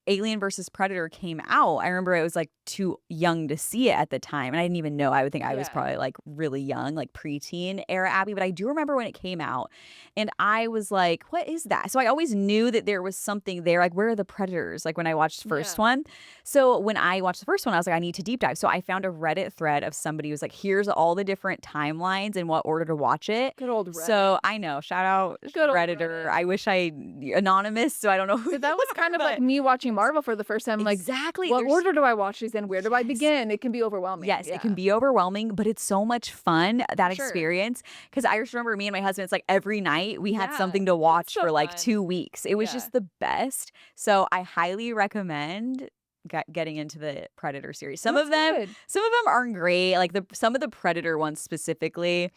Alien versus Predator came out, I remember I was like too young to see it at the time. And I didn't even know. I would think I was
Yeah.
probably like really young, like preteen era Abby. But I do remember when it came out and I was like, what is that? So I always knew that there was something there. Like, where are the predators? Like when I watched the first
Yeah.
one. So when I watched the first one, I was like, I need to deep dive. So I found a Reddit thread of somebody who was like, here's all the different timelines and what order to watch it.
Good old Reddit.
So I know, shout out
Good old
Redditor.
Reddit.
I wish anonymous, so I don't know who
But that was kind of
but-
like me watching Marvel for the first time. Like,
exactly.
what
There's-
order do I watch these in? Where do I
Yes.
begin? It can be overwhelming.
Yes,
Yeah.
it can be overwhelming, but it's so much fun, that
Sure.
experience. Because I just remember me and my husband, it's like every night we had
Yeah,
something to watch
so
for like
fun.
2 weeks. It was
Yeah.
just the best. So I highly recommend getting into the Predator series. Some
That's
of them
good.
aren't great. Like some of the Predator ones specifically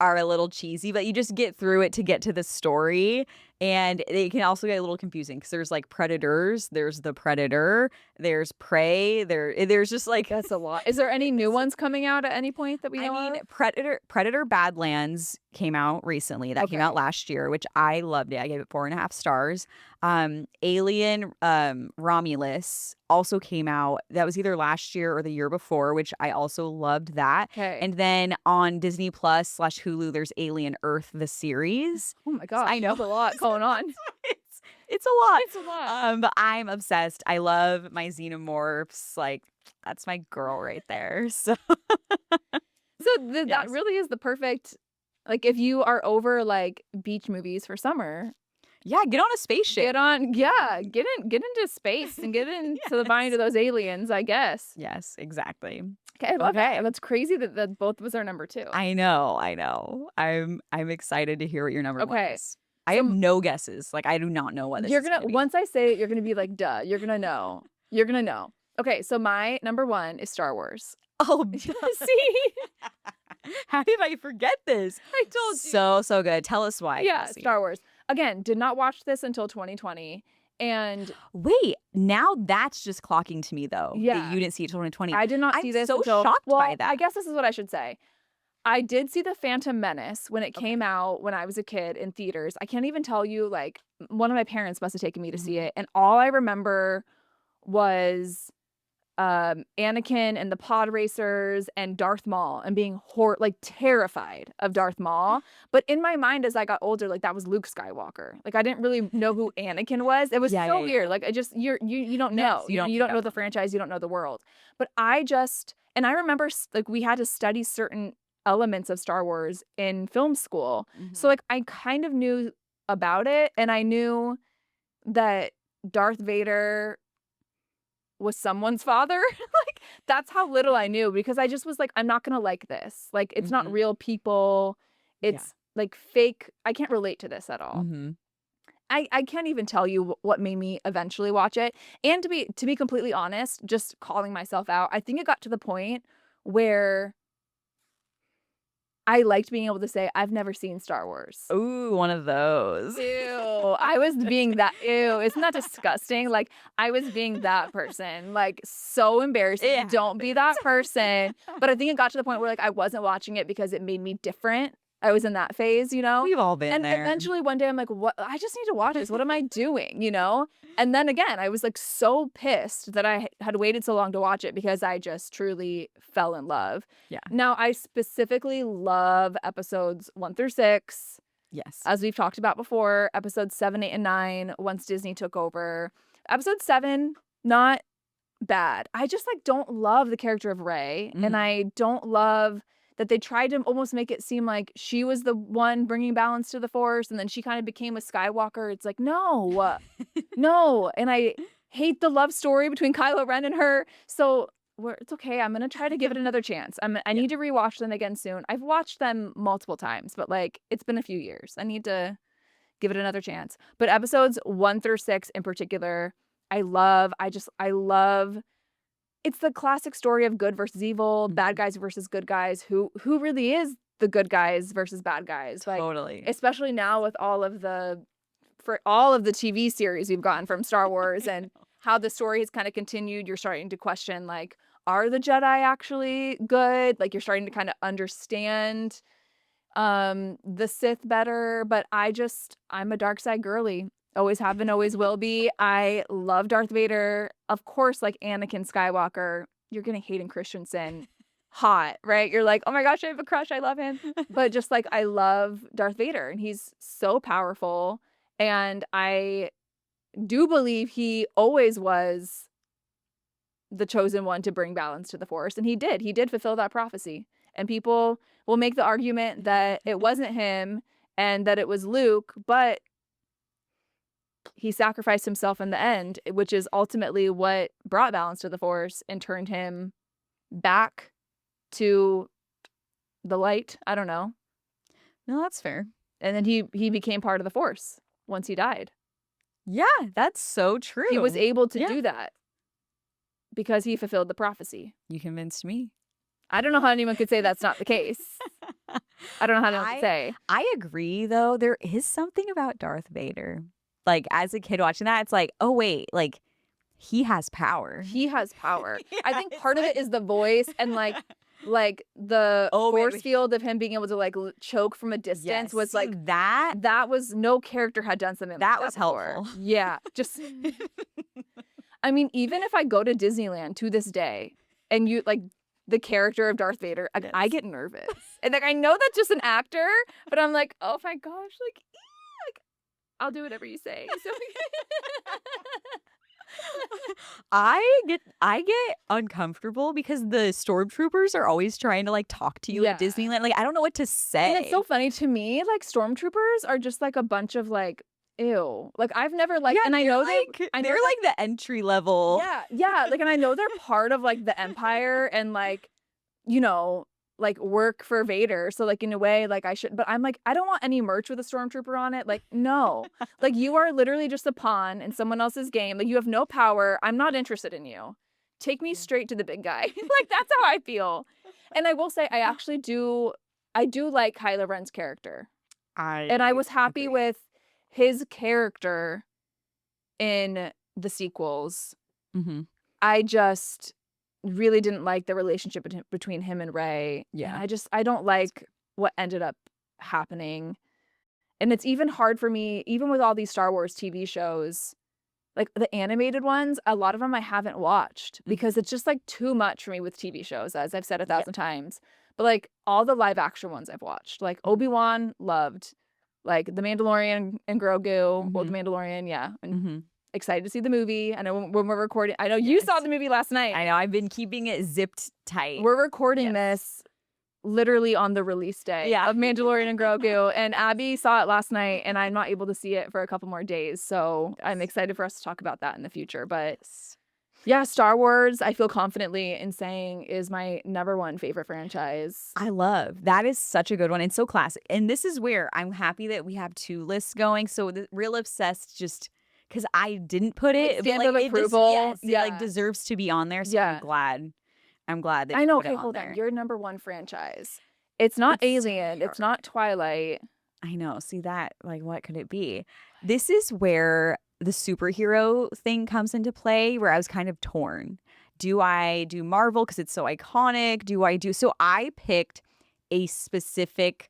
are a little cheesy, but you just get through it to get to the story. And it can also get a little confusing because there's like predators, there's the predator, there's prey, there's just like
That's a lot. Is there any new ones coming out at any point that we know
I mean,
of?
Predator Badlands came out recently. That came
Okay.
out last year, which I loved it. I gave it 4.5 stars. Alien Romulus also came out. That was either last year or the year before, which I also loved that.
Okay.
And then on Disney Plus / Hulu, there's Alien Earth the series.
oh my gosh,
I know.
there's a lot going on.
It's a lot.
It's a lot.
But I'm obsessed. I love my xenomorphs. Like that's my girl right there. So
So that
Yes.
really is the perfect, like if you are over like beach movies for summer,
yeah, get on a spaceship.
get into space and get into the mind of those aliens, I guess.
Yes, exactly.
Okay, I love
Okay.
that. That's crazy that both was our number 2.
I know. I'm excited to hear what your number one
Okay,
is. I have no guesses. Like I do not know what this
you're
is
gonna
be.
once I say it, you're gonna be like, duh. You're gonna know. You're gonna know. Okay, so my number 1 is Star Wars.
Oh,
See,
How did I forget this?
I told you.
So good. Tell us why.
Yeah,
Kelsey.
Star Wars. Again, did not watch this until 2020. And
Wait, now that's just clocking to me though.
Yeah.
That you didn't see it till 2020.
I did not
I'm
see this
so
until
shocked
well,
by that.
I guess this is what I should say. I did see The Phantom Menace when it came out when I was a kid in theaters. I can't even tell you, like, one of my parents must have taken me to see it. And all I remember was Anakin and the pod racers and Darth Maul and being terrified of Darth Maul. But in my mind, as I got older, like that was Luke Skywalker. Like I didn't really know who Anakin was. It was
Yeah,
so
yeah, yeah.
weird. Like I just you don't know.
you don't
You don't know
know.
the franchise. You don't know the world. But I remember like we had to study certain elements of Star Wars in film school. So like I kind of knew about it, and I knew that Darth Vader was someone's father. Like that's how little I knew, because I just was like, I'm not gonna like this. Like it's not real people. It's like fake. I can't relate to this at all. I can't even tell you what made me eventually watch it. And to be completely honest, just calling myself out, I think it got to the point where I liked being able to say, I've never seen Star Wars.
Ooh, one of those.
Ew. I was being that. Ew. Isn't that disgusting? Like, I was being that person. Like, so embarrassing.
Yeah.
Don't be that person. But I think it got to the point where, like, I wasn't watching it because it made me different. I was in that phase, you know?
We've all been
And
there.
eventually one day I'm like, what? I just need to watch this. What am I doing? You know? And then again, I was like so pissed that I had waited so long to watch it because I just truly fell in love.
Yeah.
Now, I specifically love episodes 1 through 6.
Yes.
As we've talked about before, episodes 7, 8, and 9, once Disney took over. Episode 7, not bad. I just like don't love the character of Rey, and I don't love that they tried to almost make it seem like she was the one bringing balance to the Force, and then she kind of became a Skywalker. It's like, no, no. And I hate the love story between Kylo Ren and her. So it's okay. I'm going to try to give it another chance. I need to rewatch them again soon. I've watched them multiple times, but like it's been a few years. I need to give it another chance. But episodes 1 through 6 in particular, I love. It's the classic story of good versus evil, bad guys versus good guys. Who really is the good guys versus bad guys? Like,
Totally.
especially now with all of the TV series we've gotten from Star Wars and how the story has kind of continued. You're starting to question, like, are the Jedi actually good? Like, you're starting to kind of understand the Sith better. But I'm a dark side girly. Always have been, always will be. I love Darth Vader. Of course, like Anakin Skywalker, you're gonna hate Hayden Christensen. Hot, right? You're like, oh my gosh, I have a crush. I love him. But just like, I love Darth Vader, and he's so powerful. And I do believe he always was the chosen one to bring balance to the Force. And he did fulfill that prophecy. And people will make the argument that it wasn't him and that it was Luke, but he sacrificed himself in the end, which is ultimately what brought balance to the Force and turned him back to the light. I don't know.
No, that's fair.
And then he became part of the Force once he died.
Yeah, that's so true.
He was able to
Yeah.
do that because he fulfilled the prophecy.
You convinced me.
I don't know how anyone could say that's not the case. I don't know how anyone could say.
I agree, though. There is something about Darth Vader. Like, as a kid watching that, it's like, oh, wait, like, he has power.
He has power. I think
it's
part of it is the voice and like the
Oh, wait,
force
wait.
field of him being able to like choke from a distance was like
that.
was no character had done something
That
like
was
before.
helpful.
Yeah, just I mean, even if I go to Disneyland to this day and you like the character of Darth Vader, like, I
Yes.
get nervous. And like I know that's just an actor, but I'm like, oh my gosh, like I'll do whatever you say. So
I get uncomfortable because the stormtroopers are always trying to like talk to you at
Yeah.
Disneyland. Like, I don't know what to say.
And it's so funny to me, like stormtroopers are just like a bunch of like, ew. Like I've never like, and I
they're
know
like,
I know
they're like the entry level.
yeah, like, and I know they're part of like the Empire and like, you know, like work for Vader. So like in a way, like I should, but I'm like, I don't want any merch with a stormtrooper on it. Like, no, like you are literally just a pawn in someone else's game. Like you have no power. I'm not interested in you. Take me straight to the big guy. Like that's how I feel. And I will say, I actually do I do like Kylo Ren's character.
I
And I was happy
agree.
with his character in the sequels.
Mm-hmm.
I just really didn't like the relationship between him and Rey.
Yeah.
And I don't like what ended up happening. And it's even hard for me, even with all these Star Wars TV shows, like the animated ones, a lot of them I haven't watched because it's just like too much for me with TV shows, as I've said 1,000 times. But like all the live action ones I've watched, like Obi-Wan, loved. Like The Mandalorian and Grogu, well, The Mandalorian, yeah. And
Mm-hmm.
excited to see the movie. I know when we're recording, I know you saw the movie last night.
I know. I've been keeping it zipped tight.
We're recording this literally on the release day of Mandalorian and Grogu, and Abby saw it last night, and I'm not able to see it for a couple more days. So I'm excited for us to talk about that in the future. But yeah, Star Wars, I feel confidently in saying, is my #1 favorite franchise.
I love that. Is such a good one and so classic. And this is where I'm happy that we have 2 lists going. So the Real Obsessed, just because I didn't put it,
Stamp
but
of
like
approval.
it like deserves to be on there. So
Yeah.
I'm glad that
I
you
know.
put it
Okay,
on
hold
there.
on. Your #1 franchise. It's not
It's
Alien. It's
hard.
not Twilight.
I know. See that? Like, what could it be? This is where the superhero thing comes into play, where I was kind of torn. Do I do Marvel because it's so iconic? So I picked a specific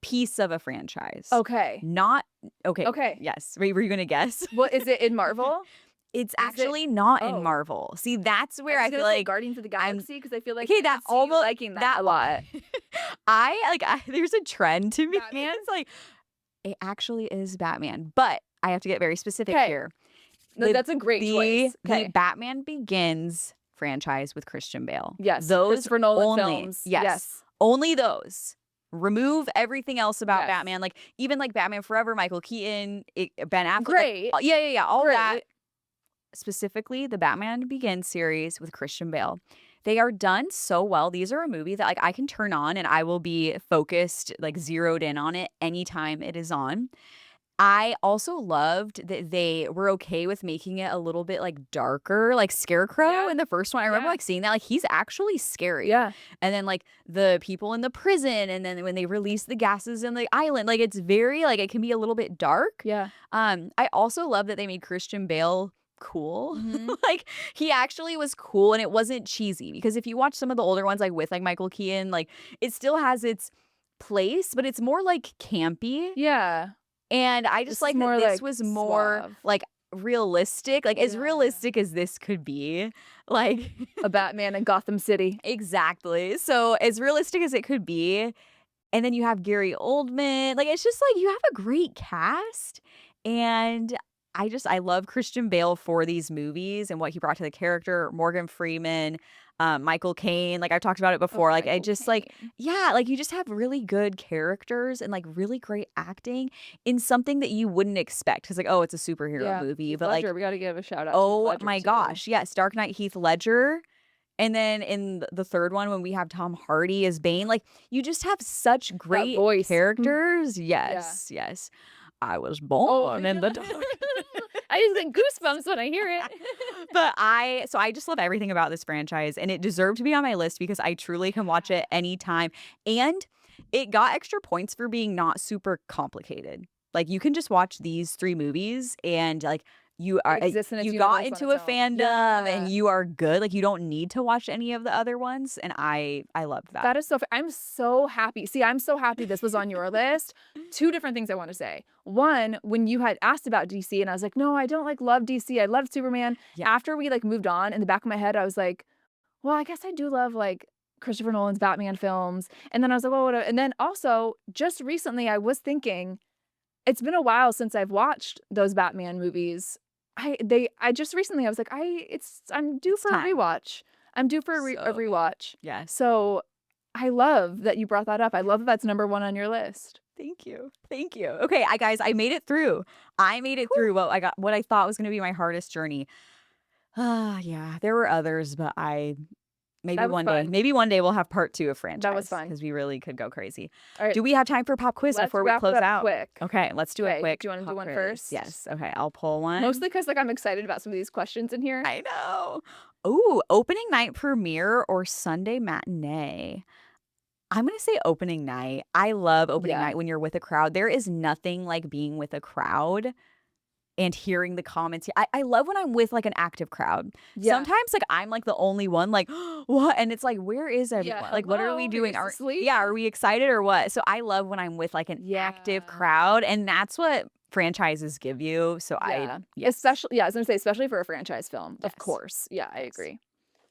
piece of a franchise.
Okay.
Not okay.
Okay.
Yes. Were you gonna guess?
What is it in Marvel?
It's
Is
actually not
Oh.
in Marvel. See, that's where
I
I
was
feel
gonna say
like
Guardians of the
I'm-
Galaxy because I feel like
Okay,
I
that
can see you
almost-
liking that,
that-
a lot.
there's a trend to me.
Batman?
It's like it actually is Batman, but I have to get very specific
Okay.
here.
No, that's a great choice.
The
Okay.
Batman Begins franchise with Christian Bale.
Yes.
Those
Christopher Nolan
only.
films.
Yes. Only those. Remove everything else about
Yes.
Batman, like even like Batman Forever, Michael Keaton, Ben Affleck. like,
Great.
yeah, all
Great.
that. Specifically, the Batman Begins series with Christian Bale. They are done so well. These are a movie that like I can turn on and I will be focused, like zeroed in on it anytime it is on. I also loved that they were okay with making it a little bit like darker, like Scarecrow
Yeah.
in the first one. I remember
Yeah.
like seeing that, like he's actually scary.
Yeah.
And then like the people in the prison, and then when they release the gases in the island, like it's very like it can be a little bit dark.
Yeah.
I also love that they made Christian Bale cool.
Mhm.
Like he actually was cool and it wasn't cheesy, because if you watch some of the older ones like with like Michael Keaton, like it still has its place, but it's more like campy.
Yeah.
And I
This
just
is
like
more,
that this
like,
was more
suave.
like realistic, like as
Yeah.
realistic as this could be. Like
A Batman in Gotham City.
exactly. So as realistic as it could be. And then you have Gary Oldman. Like it's just like you have a great cast. And I love Christian Bale for these movies and what he brought to the character. Morgan Freeman, Michael Caine. Like I've talked about it before. Like I
Michael
just like,
Caine.
yeah, like you just have really good characters and like really great acting in something that you wouldn't expect. Because like, oh, it's a superhero
Yeah.
movie.
Heath
But
Ledger,
like,
we got to give a shout out. to Heath
oh
Ledger,
my
too.
gosh. Yes. Dark Knight, Heath Ledger. And then in the third one, when we have Tom Hardy as Bane, like you just have such great
voice.
characters. Yes, yes. I was born in the dark.
I just get goosebumps when I hear it.
But I just love everything about this franchise, and it deserved to be on my list because I truly can watch it anytime. And it got extra points for being not super complicated. Like you can just watch these 3 movies and like you are
exists in its
you got
universe
into
on
a
its own.
fandom
Yeah.
and you are good. Like you don't need to watch any of the other ones, and I loved that.
That is so. I'm so happy. See, I'm so happy this was on your list. 2 different things I want to say. One, when you had asked about DC, and I was like, no, I don't like love DC. I love Superman.
Yeah.
After we like moved on, in the back of my head, I was like, well, I guess I do love like Christopher Nolan's Batman films. And then I was like, well, whatever. And then also, just recently, I was thinking, it's been a while since I've watched those Batman movies. I just recently I was like, I'm due for a
time.
rewatch. I'm due for a
So-
rewatch.
Yes.
So I love that you brought that up. I love that that's #1 on your list.
Thank you. Thank you. Okay, guys, I made it through. I made it through what I thought was going to be my hardest journey. Yeah, there were others, but maybe
That was
one day.
fun.
Maybe one day we'll have part 2 of franchise.
fun.
Because we really could go crazy.
All right,
Do we have time for pop quiz
let's
before we
wrap
close
it up
out?
quick.
Okay, let's do
Okay,
it quick.
do you wanna do
pop
one
quiz.
first?
Yes. Okay, I'll pull one.
Mostly because like I'm excited about some of these questions in here.
I know. Ooh, opening night premiere or Sunday matinee? I'm gonna say opening night. I love opening
Yeah.
night when you're with a crowd. There is nothing like being with a crowd and hearing the comments. I love when I'm with like an active crowd.
Yeah.
Sometimes like I'm like the only one like what? And it's like, where is everyone?
Yeah.
Like what are we
Hello,
doing?
here's the sleep.
Yeah, are we excited or what? So I love when I'm with like an active
Yeah.
crowd, and that's what franchises give you. So
Yeah.
yes.
Especially, yeah, I was gonna say, especially for a franchise film, of
Yes.
course. Yeah, I
Yes.
agree.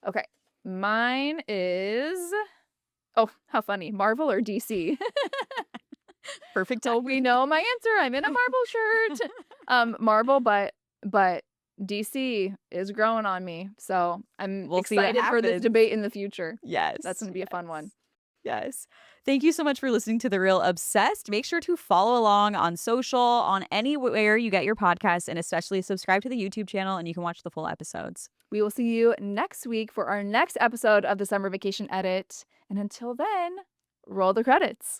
Okay. Mine is, oh, how funny. Marvel or DC?
Perfect
So we know my answer. I'm in a Marvel shirt. Marvel, but DC is growing on me. So I'm
We'll see what
excited for this
happens.
debate in the future.
Yes.
That's gonna be a fun one.
Yes. Thank you so much for listening to The Real Obsessed. Make sure to follow along on social, on anywhere you get your podcasts, and especially subscribe to the YouTube channel and you can watch the full episodes.
We will see you next week for our next episode of the Summer Vacation Edit. And until then, roll the credits.